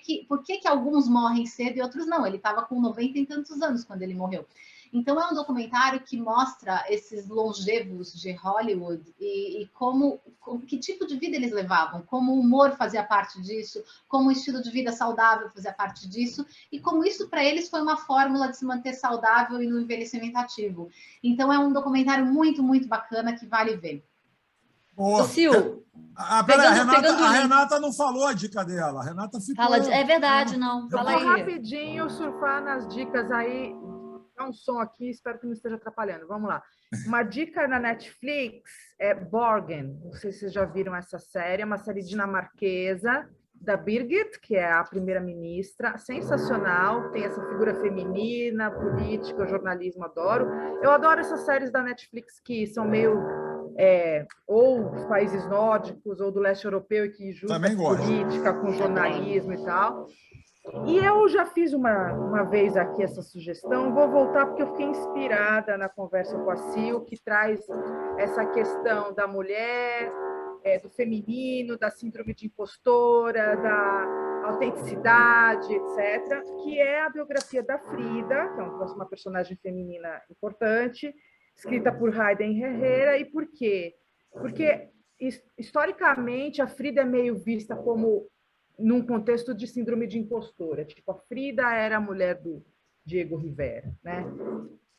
alguns morrem cedo e outros não? Ele estava com 90 e tantos anos quando ele morreu. Então, é um documentário que mostra esses longevos de Hollywood e que tipo de vida eles levavam, como o humor fazia parte disso, como o estilo de vida saudável fazia parte disso, e como isso para eles foi uma fórmula de se manter saudável e no envelhecimento ativo. Então, é um documentário muito, muito bacana que vale ver. Boa. Sil, a Renata não falou a dica dela. A Renata ficou... É verdade, não. Fala aí. Eu vou rapidinho surfar nas dicas aí. Um som aqui, espero que não esteja atrapalhando. Vamos lá. Uma dica na Netflix é Borgen. Não sei se vocês já viram essa série, é uma série dinamarquesa da Birgit, que é a primeira-ministra, sensacional, tem essa figura feminina, política, jornalismo, adoro. Eu adoro essas séries da Netflix que são meio ou dos países nórdicos ou do leste europeu, que juntam política com jornalismo e tal. E eu já fiz uma vez aqui essa sugestão, vou voltar porque eu fiquei inspirada na conversa com a Sil, que traz essa questão da mulher, do feminino, da síndrome de impostora, da autenticidade, etc., que é a biografia da Frida, que é uma personagem feminina importante, escrita por Hayden Herrera. E por quê? Porque, historicamente, a Frida é meio vista como num contexto de síndrome de impostora. Tipo, a Frida era a mulher do Diego Rivera, né?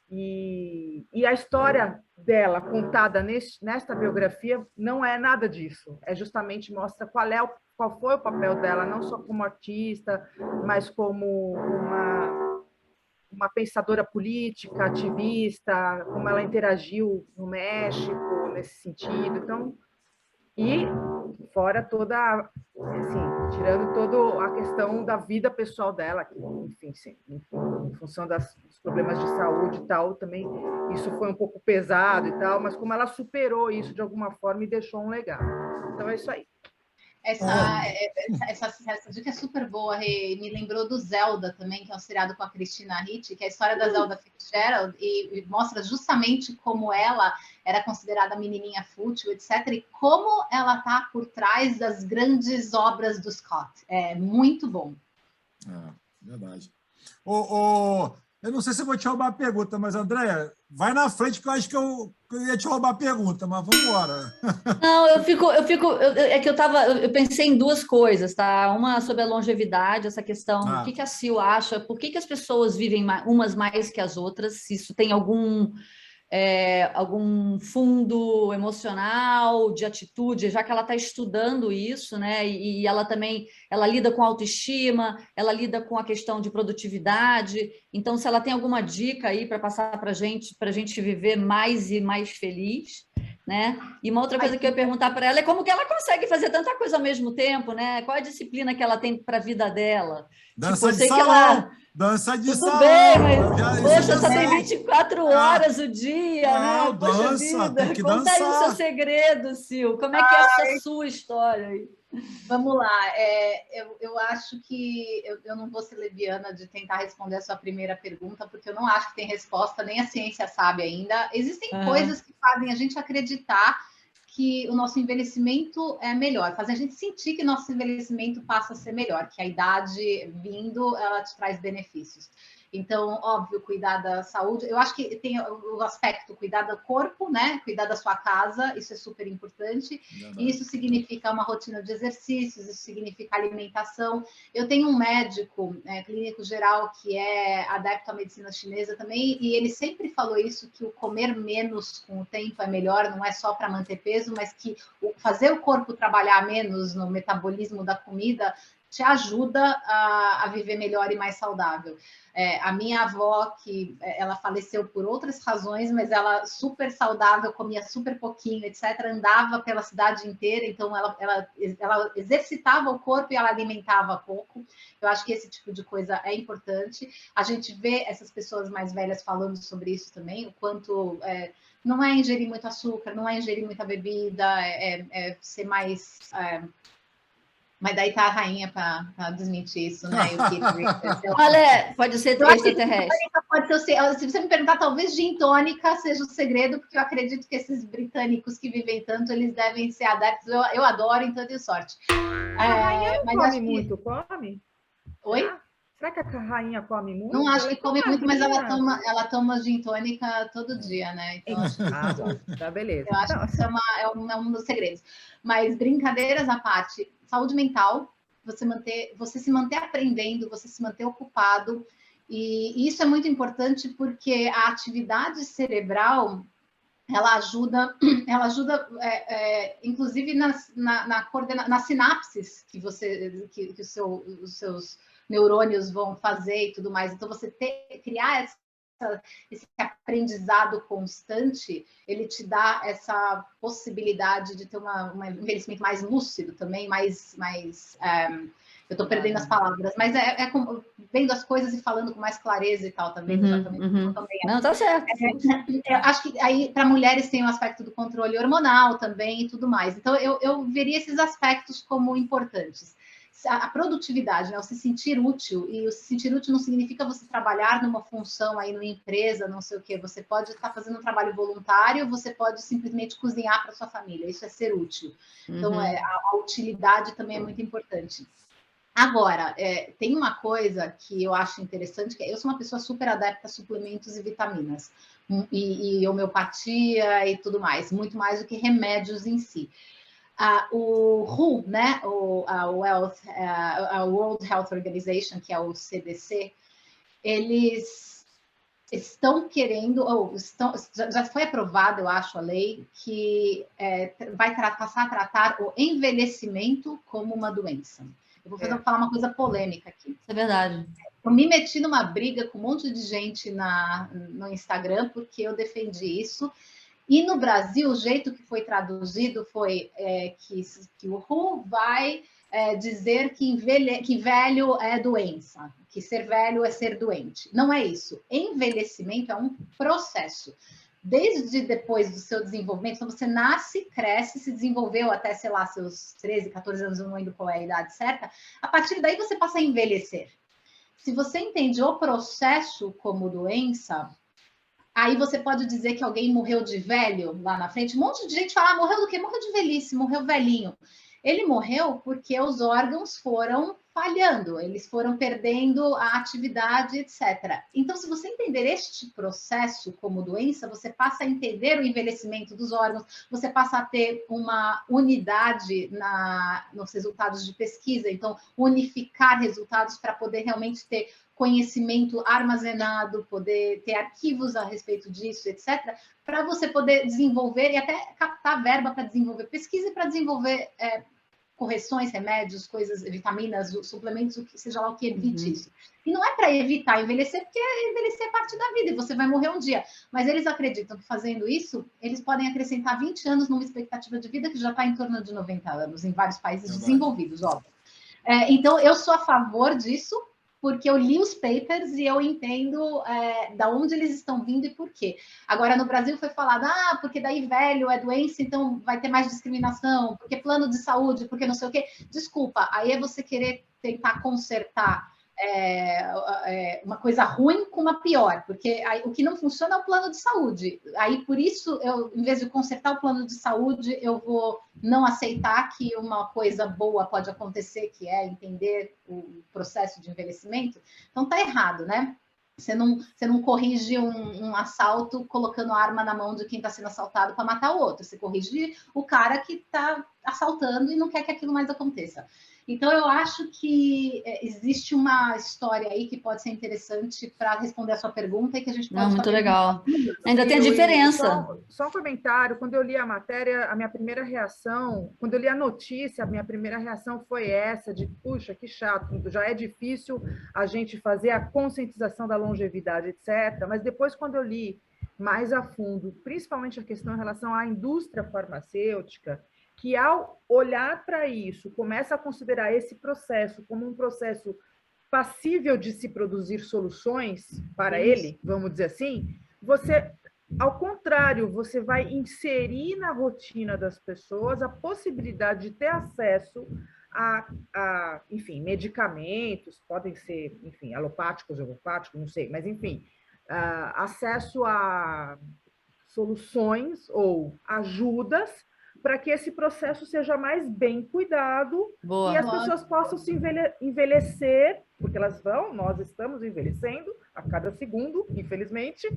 E a história dela, contada nesta biografia, não é nada disso. Justamente mostra qual foi o papel dela, não só como artista, mas como uma pensadora política, ativista, como ela interagiu no México nesse sentido. Então, e fora toda, assim, tirando toda a questão da vida pessoal dela, que, enfim, em função dos problemas de saúde e tal, também isso foi um pouco pesado e tal, mas como ela superou isso de alguma forma e deixou um legado. Então é isso aí. Essa dica é super boa, Rê. Me lembrou do Zelda também, que é um seriado com a Christina Ricci, que é a história da Zelda Fitzgerald, e mostra justamente como ela era considerada menininha fútil, etc., e como ela está por trás das grandes obras do Scott. É muito bom. Verdade. Eu não sei se eu vou te roubar a pergunta, mas, Andréia, vai na frente, que eu acho que eu ia te roubar a pergunta, mas vamos embora. Não, é que eu pensei em duas coisas, tá? Uma sobre a longevidade, essa questão, o que que a Sil acha, por que as pessoas vivem umas mais que as outras, se isso tem algum fundo emocional, de atitude, já que ela está estudando isso, né? E ela também, ela lida com autoestima, ela lida com a questão de produtividade. Então, se ela tem alguma dica aí para passar para a gente viver mais e mais feliz, né? E uma outra coisa que eu ia perguntar para ela é como que ela consegue fazer tanta coisa ao mesmo tempo, né? Qual a disciplina que ela tem para a vida dela? Dança Tipo, de salão! Dança de Tudo salão! bem, mas, Já poxa, só tem sei. 24 horas o dia, Não, né? Poxa dança, vida, tem que conta aí o seu dançar. segredo, Sil. Como é que é essa sua história aí? Vamos lá. Eu acho que eu não vou ser leviana de tentar responder a sua primeira pergunta, porque eu não acho que tem resposta, nem a ciência sabe ainda. Existem coisas que fazem a gente acreditar que o nosso envelhecimento é melhor, fazem a gente sentir que nosso envelhecimento passa a ser melhor, que a idade vindo, ela te traz benefícios. Então, óbvio, cuidar da saúde. Eu acho que tem o aspecto cuidar do corpo, né? Cuidar da sua casa, isso é super importante. E isso significa uma rotina de exercícios, isso significa alimentação. Eu tenho um médico clínico geral que é adepto à medicina chinesa também, e ele sempre falou isso, que o comer menos com o tempo é melhor, não é só para manter peso, mas que fazer o corpo trabalhar menos no metabolismo da comida te ajuda a viver melhor e mais saudável. A minha avó, que ela faleceu por outras razões, mas ela super saudável, comia super pouquinho, etc., andava pela cidade inteira, então ela exercitava o corpo e ela alimentava pouco. Eu acho que esse tipo de coisa é importante. A gente vê essas pessoas mais velhas falando sobre isso também, o quanto não é ingerir muito açúcar, não é ingerir muita bebida, ser mais... Mas daí tá a rainha para desmentir isso, né? Olha, pode ser extraterrestre. Pode ser, se você me perguntar, talvez gin tônica seja o segredo, porque eu acredito que esses britânicos que vivem tanto, eles devem ser adeptos. Eu adoro, então eu tenho sorte. A rainha não come muito, come? Oi? Será que a rainha come muito? Não acho que come muito, mas ela toma gin tônica todo dia, né? Então, tá, beleza. Eu acho que isso é um dos segredos. Mas brincadeiras à parte, saúde mental, você se manter aprendendo, você se manter ocupado, e isso é muito importante porque a atividade cerebral ela ajuda inclusive nas sinapses que os seus neurônios vão fazer e tudo mais. Então, você criar esse aprendizado constante, ele te dá essa possibilidade de ter um envelhecimento mais lúcido também, eu estou perdendo as palavras, mas como, vendo as coisas e falando com mais clareza e tal também. Não, tá certo. Eu acho que aí para mulheres tem o aspecto do controle hormonal também e tudo mais. Então eu veria esses aspectos como importantes. A produtividade, né? O se sentir útil, e o se sentir útil não significa você trabalhar numa função aí numa empresa, não sei o quê. Você pode estar fazendo um trabalho voluntário, você pode simplesmente cozinhar para sua família. Isso é ser útil. Então, a utilidade também é muito importante. Agora, tem uma coisa que eu acho interessante, que eu sou uma pessoa super adepta a suplementos e vitaminas, e homeopatia e tudo mais, muito mais do que remédios em si. O WHO, né, a World Health Organization, que é o CDC, eles estão querendo, já foi aprovada, eu acho, a lei, que vai passar a tratar o envelhecimento como uma doença. Eu vou falar uma coisa polêmica aqui. É verdade. Eu me meti numa briga com um monte de gente no Instagram, porque eu defendi isso. E no Brasil, o jeito que foi traduzido foi que o WHO vai dizer que velho é doença, que ser velho é ser doente. Não é isso. Envelhecimento é um processo. Desde depois do seu desenvolvimento, então você nasce, cresce, se desenvolveu até, sei lá, seus 13, 14 anos, eu não lembro qual é a idade certa, a partir daí você passa a envelhecer. Se você entende o processo como doença, aí você pode dizer que alguém morreu de velho lá na frente. Um monte de gente fala, morreu do quê? Morreu de velhice, morreu velhinho. Ele morreu porque os órgãos foram falhando, eles foram perdendo a atividade, etc. Então, se você entender este processo como doença, você passa a entender o envelhecimento dos órgãos, você passa a ter uma unidade nos resultados de pesquisa, então, unificar resultados para poder realmente ter conhecimento armazenado, poder ter arquivos a respeito disso, etc., para você poder desenvolver e até captar verba para desenvolver pesquisa e para desenvolver correções, remédios, coisas, vitaminas, suplementos, seja lá o que evite isso. E não é para evitar envelhecer, porque envelhecer é parte da vida e você vai morrer um dia. Mas eles acreditam que fazendo isso, eles podem acrescentar 20 anos numa expectativa de vida que já está em torno de 90 anos em vários países desenvolvidos, óbvio. Então, eu sou a favor disso, porque eu li os papers e eu entendo da onde eles estão vindo e por quê. Agora, no Brasil foi falado, porque daí velho é doença, então vai ter mais discriminação, porque plano de saúde, porque não sei o quê. Desculpa, aí é você querer tentar consertar uma coisa ruim com uma pior, porque aí, o que não funciona é o plano de saúde. Aí, por isso, eu, em vez de consertar o plano de saúde, eu vou não aceitar que uma coisa boa pode acontecer, que é entender o processo de envelhecimento. Então, tá errado, né? Você não corrige um assalto colocando a arma na mão de quem está sendo assaltado para matar o outro. Você corrige o cara que está assaltando e não quer que aquilo mais aconteça. Então, eu acho que existe uma história aí que pode ser interessante para responder a sua pergunta e que a gente pode... Muito legal. Ainda tem a diferença. Só um comentário. Quando eu li a matéria, a minha primeira reação... Quando eu li a notícia, a minha primeira reação foi essa, de, puxa, que chato, já é difícil a gente fazer a conscientização da longevidade, etc. Mas depois, quando eu li mais a fundo, principalmente a questão em relação à indústria farmacêutica, que ao olhar para isso, começa a considerar esse processo como um processo passível de se produzir soluções para ele, vamos dizer assim, você, ao contrário, você vai inserir na rotina das pessoas a possibilidade de ter acesso a enfim, medicamentos, podem ser, enfim, alopáticos, homeopáticos, não sei, mas, enfim, acesso a soluções ou ajudas para que esse processo seja mais bem cuidado. Boa. E as pessoas possam se envelhecer, porque nós estamos envelhecendo a cada segundo, infelizmente,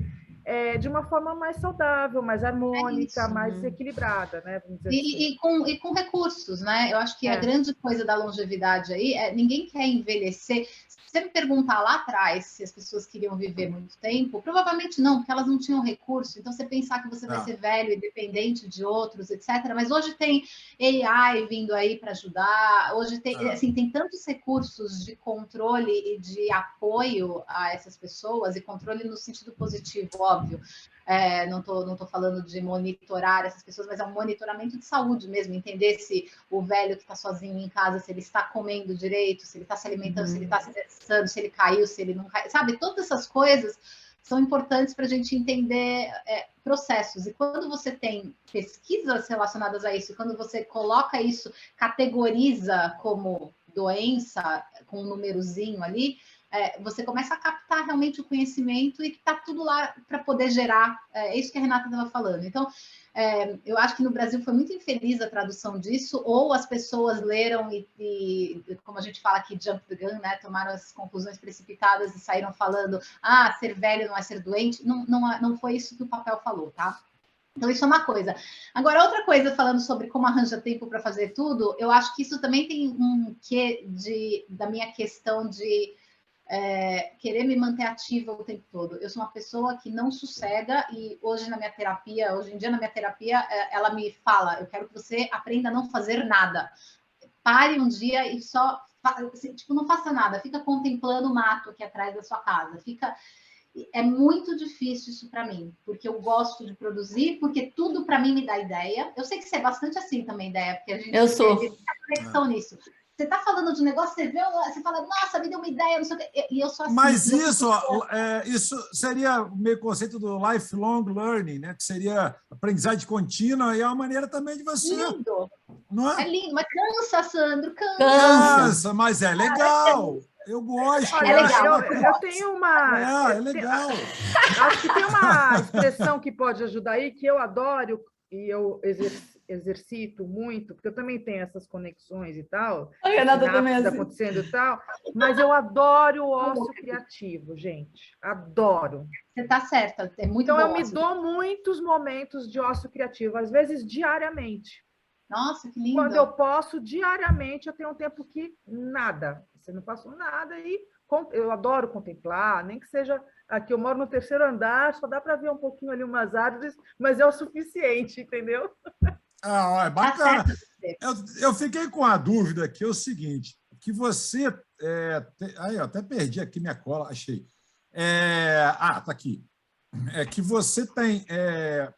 de uma forma mais saudável, mais harmônica, mais equilibrada, né? Vamos dizer assim. E com recursos, né? Eu acho que a grande coisa da longevidade aí ninguém quer envelhecer. Se você me perguntar lá atrás se as pessoas queriam viver muito tempo, provavelmente não, porque elas não tinham recurso. Então, você pensar que você vai ser velho e dependente de outros, etc. Mas hoje tem AI vindo aí para ajudar. Hoje tem, assim, tem tantos recursos de controle e de apoio a essas pessoas, e controle no sentido positivo, óbvio. Não tô falando de monitorar essas pessoas, mas é um monitoramento de saúde mesmo, entender se o velho que está sozinho em casa, se ele está comendo direito, se ele está se alimentando, se ele está se exercitando, se ele caiu, se ele não caiu, sabe? Todas essas coisas são importantes para a gente entender processos. E quando você tem pesquisas relacionadas a isso, quando você coloca isso, categoriza como doença, com um númerozinho ali, você começa a captar realmente o conhecimento e que está tudo lá para poder gerar. É isso que a Renata estava falando. Então, eu acho que no Brasil foi muito infeliz a tradução disso, ou as pessoas leram e como a gente fala aqui, jump the gun, né? Tomaram as conclusões precipitadas e saíram falando, ser velho não é ser doente. Não foi isso que o papel falou, tá? Então, isso é uma coisa. Agora, outra coisa, falando sobre como arranja tempo para fazer tudo, eu acho que isso também tem um quê da minha questão de querer me manter ativa o tempo todo. Eu sou uma pessoa que não sossega, e hoje em dia na minha terapia, ela me fala, eu quero que você aprenda a não fazer nada. Pare um dia e só, não faça nada, fica contemplando o mato aqui atrás da sua casa, é muito difícil isso para mim, porque eu gosto de produzir, porque tudo para mim me dá ideia. Eu sei que você é bastante assim também, ideia, porque a gente tem conexão nisso. Você está falando de um negócio, você fala, nossa, me deu uma ideia, não sei o quê, e eu sou assim. Mas isso seria o meio conceito do lifelong learning, né? Que seria aprendizagem contínua, e é uma maneira também de você... Lindo. Não é? É lindo, mas cansa, Sandro, cansa, mas é legal. Eu gosto. Olha, eu tenho uma... É legal. Acho que tem uma expressão que pode ajudar aí, que eu adoro, e eu exercito muito, porque eu também tenho essas conexões e tal, A Renata também assim. acontecendo e tal, mas eu adoro o ócio criativo, gente. Adoro. Você está certa, é muito então, bom. Eu me dou muitos momentos de ócio criativo, às vezes diariamente. Nossa, que lindo. Quando eu posso, diariamente, eu tenho um tempo que nada. Você não passou nada e eu adoro contemplar, nem que seja aqui, eu moro no 3º andar, só dá para ver um pouquinho ali umas árvores, mas é o suficiente, entendeu? É bacana. Eu fiquei com a dúvida aqui, é o seguinte, que você... Aí, eu até perdi aqui minha cola, achei. Tá aqui. É que você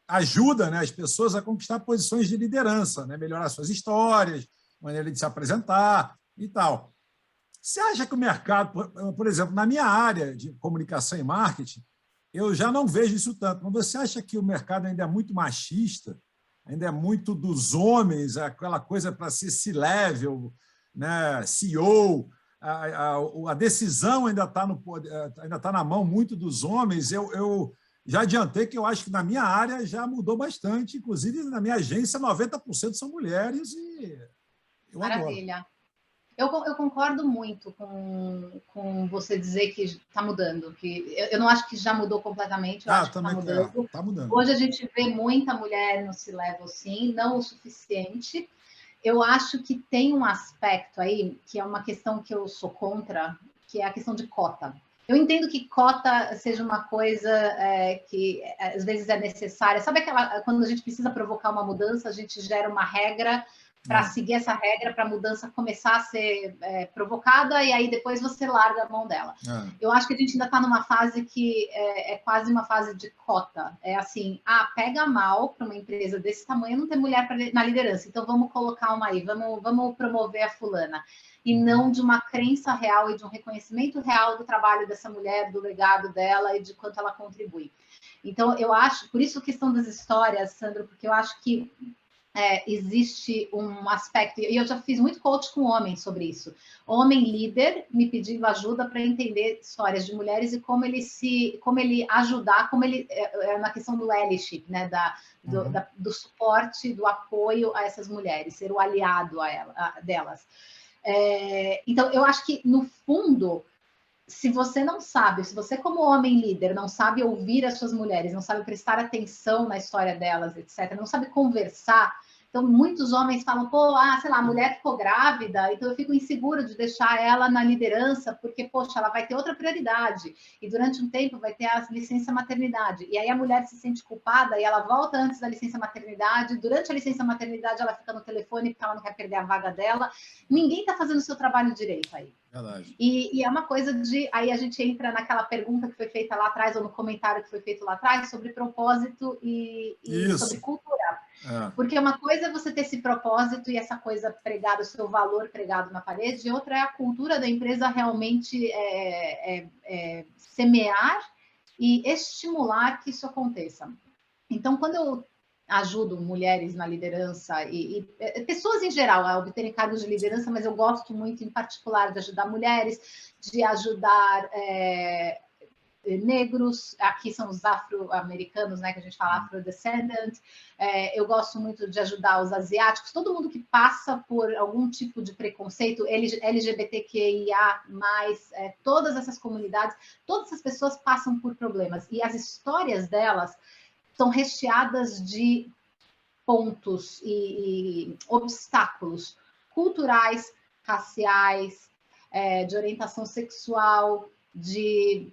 ajuda, né, as pessoas a conquistar posições de liderança, né, melhorar suas histórias, maneira de se apresentar e tal. Você acha que o mercado, por exemplo, na minha área de comunicação e marketing, eu já não vejo isso tanto, mas você acha que o mercado ainda é muito machista, ainda é muito dos homens, aquela coisa para ser C-level, né, CEO, a decisão ainda está na mão muito dos homens? Eu já adiantei que eu acho que na minha área já mudou bastante, inclusive na minha agência 90% são mulheres e eu Maravilha. adoro. Eu concordo muito com você dizer que está mudando, que eu não acho que já mudou completamente, eu acho que está mudando. Tá mudando. Hoje a gente vê muita mulher no C-level, sim, não o suficiente. Eu acho que tem um aspecto aí, que é uma questão que eu sou contra, que é a questão de cota. Eu entendo que cota seja uma coisa que às vezes é necessária. Sabe quando a gente precisa provocar uma mudança, a gente gera uma regra para seguir essa regra, para a mudança começar a ser provocada, e aí depois você larga a mão dela. Eu acho que a gente ainda está numa fase que é quase uma fase de cota. É assim, pega mal para uma empresa desse tamanho não ter mulher na liderança, então vamos colocar uma aí, vamos promover a fulana. E não de uma crença real e de um reconhecimento real do trabalho dessa mulher, do legado dela e de quanto ela contribui. Então, eu acho, por isso a questão das histórias, Sandro, porque eu acho que existe um aspecto, e eu já fiz muito coach com homens sobre isso. Homem líder me pedindo ajuda para entender histórias de mulheres e como ele ajudar, na questão do allyship, né, do suporte, do apoio a essas mulheres, ser o aliado delas. Então, eu acho que, no fundo, se você não sabe, se você como homem líder não sabe ouvir as suas mulheres, não sabe prestar atenção na história delas, etc., não sabe conversar, então muitos homens falam, sei lá, a mulher ficou grávida, então eu fico inseguro de deixar ela na liderança, porque, poxa, ela vai ter outra prioridade, e durante um tempo vai ter a licença maternidade, e aí a mulher se sente culpada, e ela volta antes da licença maternidade, durante a licença maternidade ela fica no telefone porque ela não quer perder a vaga dela, ninguém está fazendo o seu trabalho direito aí. Verdade. E é uma coisa de... Aí a gente entra naquela pergunta que foi feita lá atrás, ou no comentário que foi feito lá atrás, sobre propósito e sobre cultura. Porque uma coisa é você ter esse propósito e essa coisa pregada, o seu valor pregado na parede, e outra é a cultura da empresa realmente semear e estimular que isso aconteça. Então, quando eu ajudo mulheres na liderança e pessoas em geral a obterem cargos de liderança, mas eu gosto muito, em particular, de ajudar mulheres, de ajudar negros, aqui são os afro-americanos, né, que a gente fala afrodescendant, eu gosto muito de ajudar os asiáticos, todo mundo que passa por algum tipo de preconceito, LGBTQIA+, todas essas comunidades, todas essas pessoas passam por problemas, e as histórias delas são recheadas de pontos e obstáculos culturais, raciais, de orientação sexual, de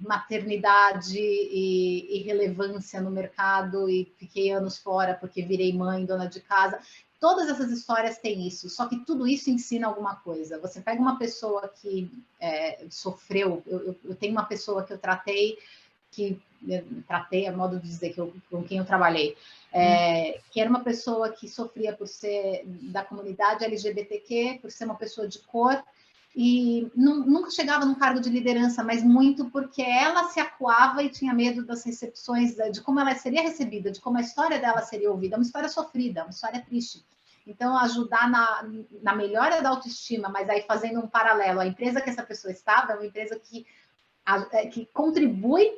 maternidade e relevância no mercado, e fiquei anos fora porque virei mãe, dona de casa. Todas essas histórias têm isso, só que tudo isso ensina alguma coisa. Você pega uma pessoa que sofreu, eu tenho uma pessoa que eu tratei, a modo de dizer, com quem eu trabalhei, que era uma pessoa que sofria por ser da comunidade LGBTQ, por ser uma pessoa de cor, e nunca chegava num cargo de liderança, mas muito porque ela se acuava e tinha medo das recepções, de como ela seria recebida, de como a história dela seria ouvida, uma história sofrida, uma história triste. Então, ajudar na melhora da autoestima, mas aí fazendo um paralelo, a empresa que essa pessoa estava é uma empresa que contribui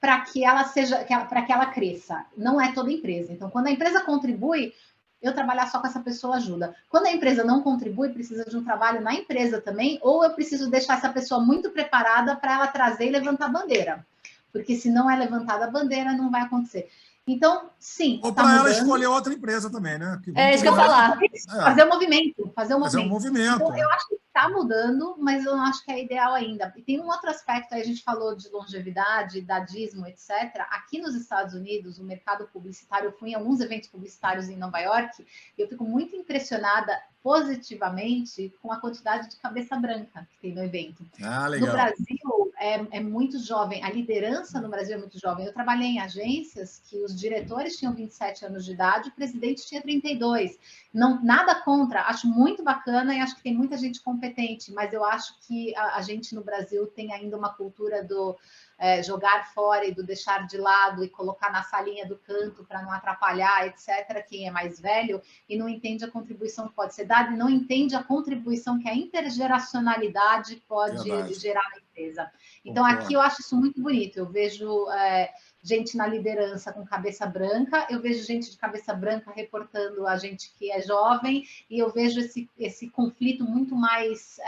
para que ela seja, para que ela cresça. Não é toda empresa. Então, quando a empresa contribui, eu trabalhar só com essa pessoa ajuda. Quando a empresa não contribui, precisa de um trabalho na empresa também, ou eu preciso deixar essa pessoa muito preparada para ela trazer e levantar a bandeira. Porque se não é levantada a bandeira, não vai acontecer. Então, sim. Ou para ela escolher outra empresa também, né? É isso que eu ia falar. Fazer o movimento. Fazer o movimento. Então, eu acho que está mudando, mas eu não acho que é ideal ainda. E tem um outro aspecto, aí a gente falou de longevidade, idadismo, etc. Aqui nos Estados Unidos, o mercado publicitário, eu fui em alguns eventos publicitários em Nova York, e eu fico muito impressionada positivamente com a quantidade de cabeça branca que tem no evento. Legal. No Brasil, é muito jovem. A liderança no Brasil é muito jovem. Eu trabalhei em agências que os diretores tinham 27 anos de idade, o presidente tinha 32. Não, nada contra, acho muito bacana e acho que tem muita gente competente, mas eu acho que a gente no Brasil tem ainda uma cultura do jogar fora e do deixar de lado e colocar na salinha do canto para não atrapalhar, etc., quem é mais velho, e não entende a contribuição que pode ser dada e não entende a contribuição que a intergeracionalidade pode gerar na empresa. Então, aqui eu acho isso muito bonito. Eu vejo gente na liderança com cabeça branca, eu vejo gente de cabeça branca reportando a gente que é jovem, e eu vejo esse conflito muito mais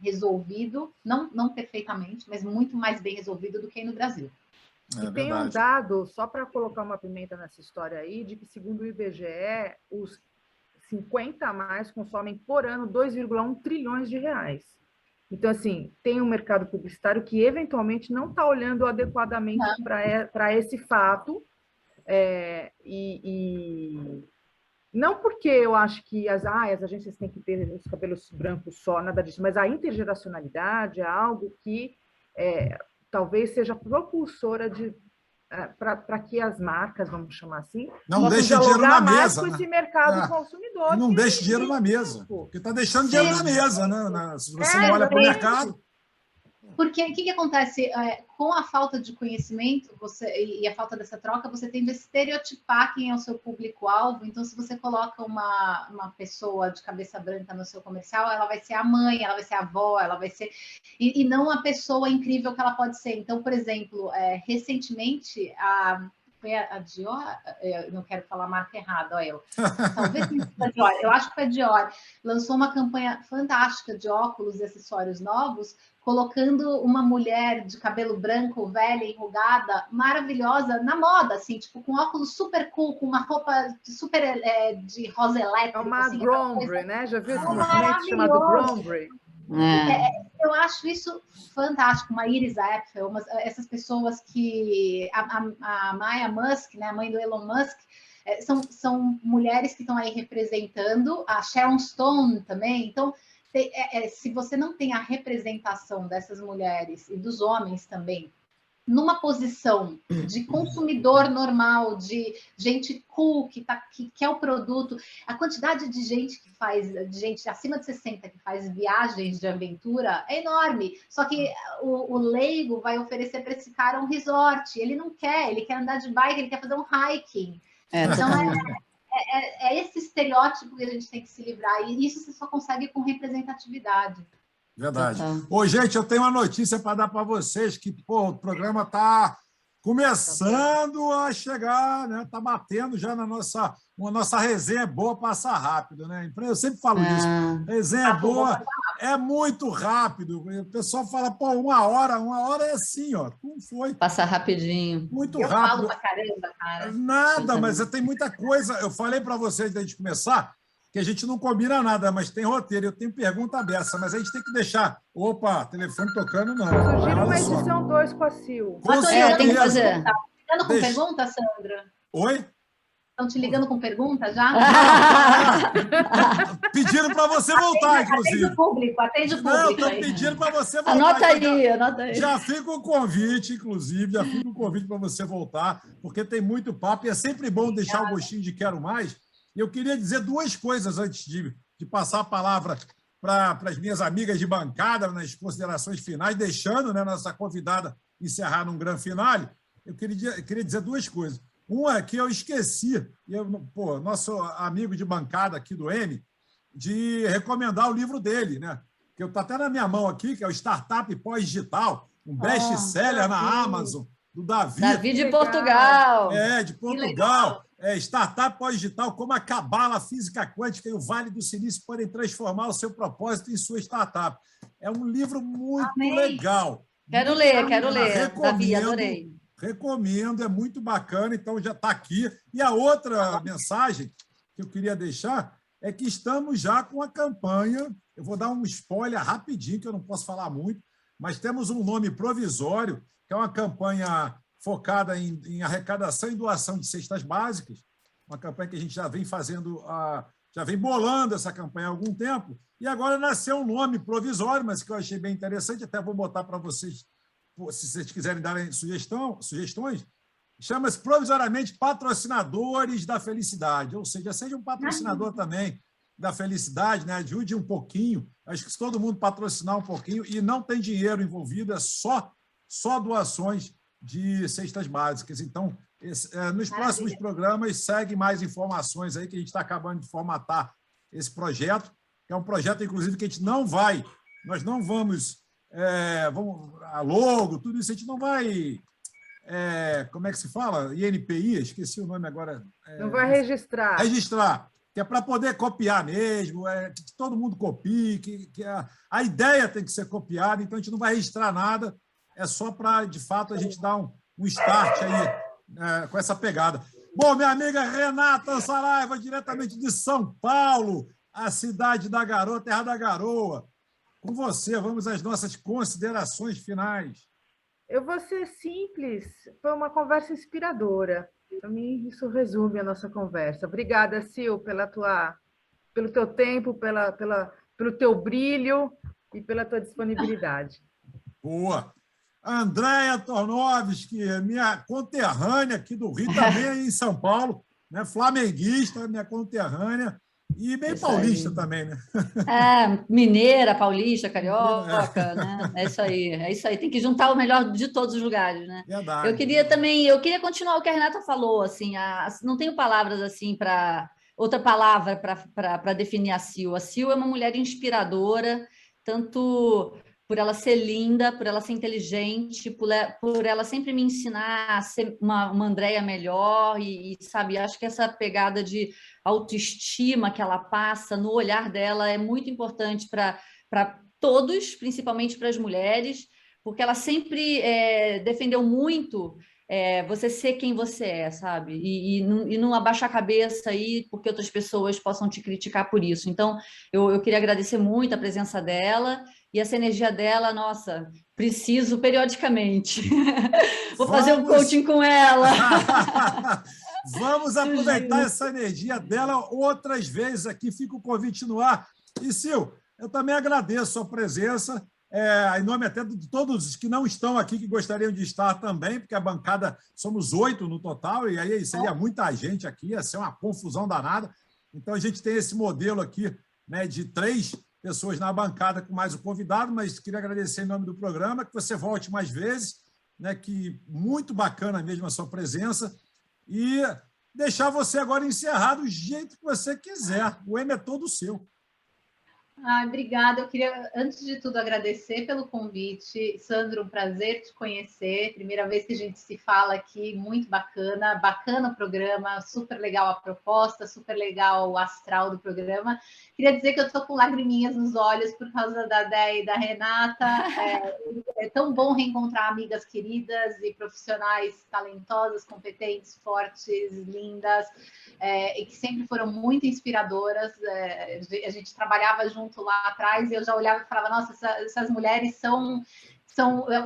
resolvido, não perfeitamente, mas muito mais bem resolvido do que no Brasil. E tem um dado, só para colocar uma pimenta nessa história aí, de que, segundo o IBGE, os 50 a mais consomem por ano 2,1 trilhões de reais. Então, assim, tem um mercado publicitário que, eventualmente, não está olhando adequadamente para esse fato. Não porque eu acho que as agências têm que ter os cabelos brancos só, nada disso, mas a intergeracionalidade é algo que talvez seja propulsora para que as marcas, vamos chamar assim, não deixe dinheiro na mesa, com esse mercado consumidor. Não deixe dinheiro na mesa, porque está deixando dinheiro na mesa, né? Se você não olha para o mercado. Porque o que acontece? Com a falta de conhecimento e a falta dessa troca, você tende a estereotipar quem é o seu público-alvo. Então, se você coloca uma pessoa de cabeça branca no seu comercial, ela vai ser a mãe, ela vai ser a avó, ela vai ser... E não a pessoa incrível que ela pode ser. Então, por exemplo, recentemente, foi a Dior, eu não quero falar a marca errada, talvez a Dior, eu acho que foi a Dior, lançou uma campanha fantástica de óculos e acessórios novos, colocando uma mulher de cabelo branco, velha, enrugada, maravilhosa, na moda, assim, tipo, com óculos super cool, com uma roupa super de rosa elétrica. É uma assim, Grombre, né? Já viu esse movimento chamado Grombre? Eu acho isso fantástico. Uma Iris Apfel, essas pessoas que... A Maya Musk, né, a mãe do Elon Musk, são mulheres que estão aí representando, a Sharon Stone também. Então, se você não tem a representação dessas mulheres e dos homens também, numa posição de consumidor normal, de gente cool, que quer o produto, a quantidade de gente de gente acima de 60 que faz viagens de aventura é enorme. Só que o leigo vai oferecer para esse cara um resort. Ele não quer, ele quer andar de bike, ele quer fazer um hiking. Então, é esse estereótipo que a gente tem que se livrar. E isso você só consegue com representatividade. Verdade. Ô, gente, eu tenho uma notícia para dar para vocês, que o programa está começando a chegar, né? Está batendo já na nossa resenha boa, passa rápido, né? Eu sempre falo isso. Resenha boa é muito rápido. O pessoal fala, uma hora é assim, ó. Como foi? Passa rapidinho. Muito rápido. Eu falo pra caramba, cara. Nada, mas tem muita coisa. Eu falei para vocês, antes da gente começar, que a gente não combina nada, mas tem roteiro. Eu tenho pergunta aberta, mas a gente tem que deixar... Opa, telefone tocando, não. Sugiro uma edição 2 com a Sil. Tem que fazer. Está ligando com pergunta, Sandra? Oi? Estão te ligando com pergunta já? Pedindo para você voltar, inclusive. Atende o público. Não, estão pedindo para você voltar. Anota aí. Já fica o convite, inclusive, para você voltar, porque tem muito papo e é sempre bom deixar o gostinho de quero mais. E eu queria dizer duas coisas antes de passar a palavra para as minhas amigas de bancada nas considerações finais, deixando, né, nossa convidada encerrar num grande finale. Eu queria dizer duas coisas. Uma é que eu esqueci, nosso amigo de bancada aqui do M, de recomendar o livro dele, né? Que está até na minha mão aqui, que é o Startup Pós-Digital, um best-seller na Amazon. do Davi. Davi de Portugal. De Portugal. Startup pós-digital, como a cabala, a física quântica e o Vale do Silício podem transformar o seu propósito em sua startup. É um livro muito legal. Quero ler. Davi, adorei. Recomendo, é muito bacana, então já está aqui. E a outra mensagem que eu queria deixar é que estamos já com a campanha, eu vou dar um spoiler rapidinho, que eu não posso falar muito, mas temos um nome provisório, que é uma campanha focada em arrecadação e doação de cestas básicas, uma campanha que a gente já vem fazendo, já vem bolando essa campanha há algum tempo, e agora nasceu um nome provisório, mas que eu achei bem interessante, até vou botar para vocês, se vocês quiserem darem sugestões, chama-se provisoriamente Patrocinadores da Felicidade, ou seja um patrocinador também da felicidade, né? Ajude um pouquinho, acho que se todo mundo patrocinar um pouquinho, e não tem dinheiro envolvido, é só doações de cestas básicas. Então, nos próximos programas, segue mais informações aí, que a gente está acabando de formatar esse projeto, que é um projeto, inclusive, que a gente nós não vamos, a logo, tudo isso, a gente não vai, como é que se fala? INPI, esqueci o nome agora. Não vai registrar. Registrar, que é para poder copiar mesmo, que todo mundo copie, que a ideia tem que ser copiada, então a gente não vai registrar nada, é só para, de fato, a gente dar um start aí com essa pegada. Bom, minha amiga Renata Saraiva, diretamente de São Paulo, a cidade da garoa, terra da garoa. Com você, vamos às nossas considerações finais. Eu vou ser simples, foi uma conversa inspiradora. Para mim, isso resume a nossa conversa. Obrigada, Sil, pelo teu tempo, pelo teu brilho e pela tua disponibilidade. Boa! Andréia Tornovski, minha conterrânea aqui do Rio, também em São Paulo, né? Flamenguista, minha conterrânea, e bem paulista também, né? Mineira, paulista, carioca, né? É isso aí. Tem que juntar o melhor de todos os lugares, né? Verdade. Eu queria continuar o que a Renata falou, assim, não tenho palavras assim outra palavra para definir a Sil. A Sil é uma mulher inspiradora, tanto por ela ser linda, por ela ser inteligente, por ela sempre me ensinar a ser uma Andréia melhor e, sabe, acho que essa pegada de autoestima que ela passa no olhar dela é muito importante para todos, principalmente para as mulheres, porque ela sempre defendeu muito você ser quem você é, sabe? E não abaixar a cabeça aí porque outras pessoas possam te criticar por isso. Então, eu queria agradecer muito a presença dela e essa energia dela, nossa, preciso periodicamente. Vou fazer um coaching com ela. Vamos aproveitar essa energia dela outras vezes aqui. Fica o convite no ar. E, Sil, eu também agradeço a sua presença, em nome até de todos os que não estão aqui, que gostariam de estar também, porque a bancada, somos 8 no total, e aí seria muita gente aqui, ia ser uma confusão danada. Então, a gente tem esse modelo aqui, né, de 3 pessoas na bancada com mais o convidado, mas queria agradecer em nome do programa, que você volte mais vezes, né, que muito bacana mesmo a sua presença, e deixar você agora encerrar do jeito que você quiser. O M é todo seu. Obrigada. Eu queria, antes de tudo, agradecer pelo convite. Sandro, um prazer te conhecer. Primeira vez que a gente se fala aqui, muito bacana. Bacana o programa, super legal a proposta, super legal o astral do programa. Queria dizer que eu estou com lagriminhas nos olhos por causa da Déia e da Renata. É tão bom reencontrar amigas queridas e profissionais talentosas, competentes, fortes, lindas, e que sempre foram muito inspiradoras. A gente trabalhava junto lá atrás e eu já olhava e falava, nossa, essas mulheres são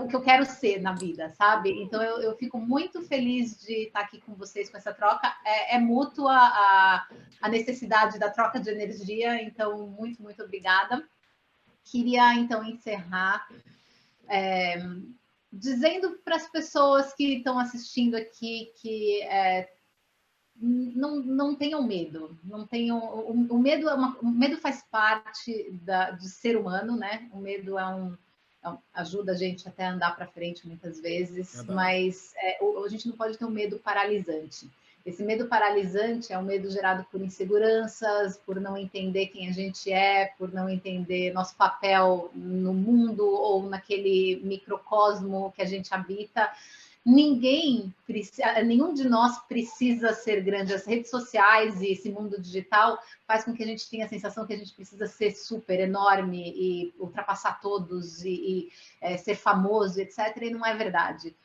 o que eu quero ser na vida, sabe? Então eu fico muito feliz de estar aqui com vocês com essa troca. É mútua a necessidade da troca de energia, então muito, muito obrigada. Queria então encerrar dizendo para as pessoas que estão assistindo aqui que não tenham medo, o medo o medo faz parte de ser humano, né? O medo ajuda a gente até a andar para frente muitas vezes, mas a gente não pode ter um medo paralisante. Esse medo paralisante é um medo gerado por inseguranças, por não entender quem a gente é, por não entender nosso papel no mundo ou naquele microcosmo que a gente habita. nenhum de nós precisa ser grande. As redes sociais e esse mundo digital faz com que a gente tenha a sensação que a gente precisa ser super enorme e ultrapassar todos e ser famoso, etc. E não é verdade.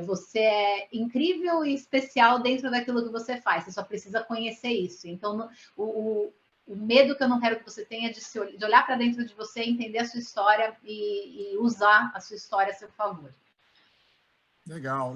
Você é incrível e especial dentro daquilo que você faz. Você só precisa conhecer isso. Então, o medo que eu não quero que você tenha de olhar para dentro de você, entender a sua história e usar a sua história a seu favor. Legal.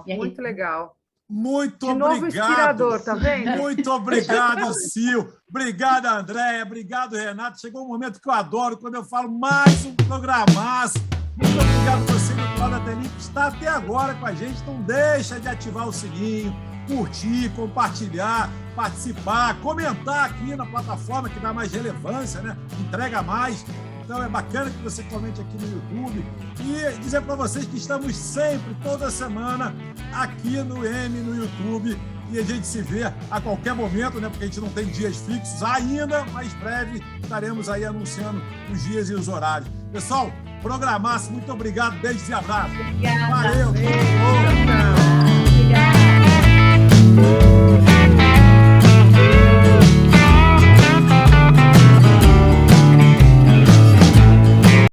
Muito legal. Muito de obrigado. Novo inspirador, tá vendo? Muito obrigado, Sil. Obrigado, Andréia. Obrigado, Renato. Chegou um momento que eu adoro, quando eu falo mais um programaço. Muito obrigado a você do outro lado da telinha que está até agora com a gente. Não deixa de ativar o sininho, curtir, compartilhar, participar, comentar aqui na plataforma que dá mais relevância, né? Entrega mais. Então é bacana que você comente aqui no YouTube e dizer para vocês que estamos sempre, toda semana, aqui no M, no YouTube, e a gente se vê a qualquer momento, né? Porque a gente não tem dias fixos ainda, mas breve estaremos aí anunciando os dias e os horários. Pessoal, programaço, muito obrigado, beijos e abraços. Obrigada. Valeu.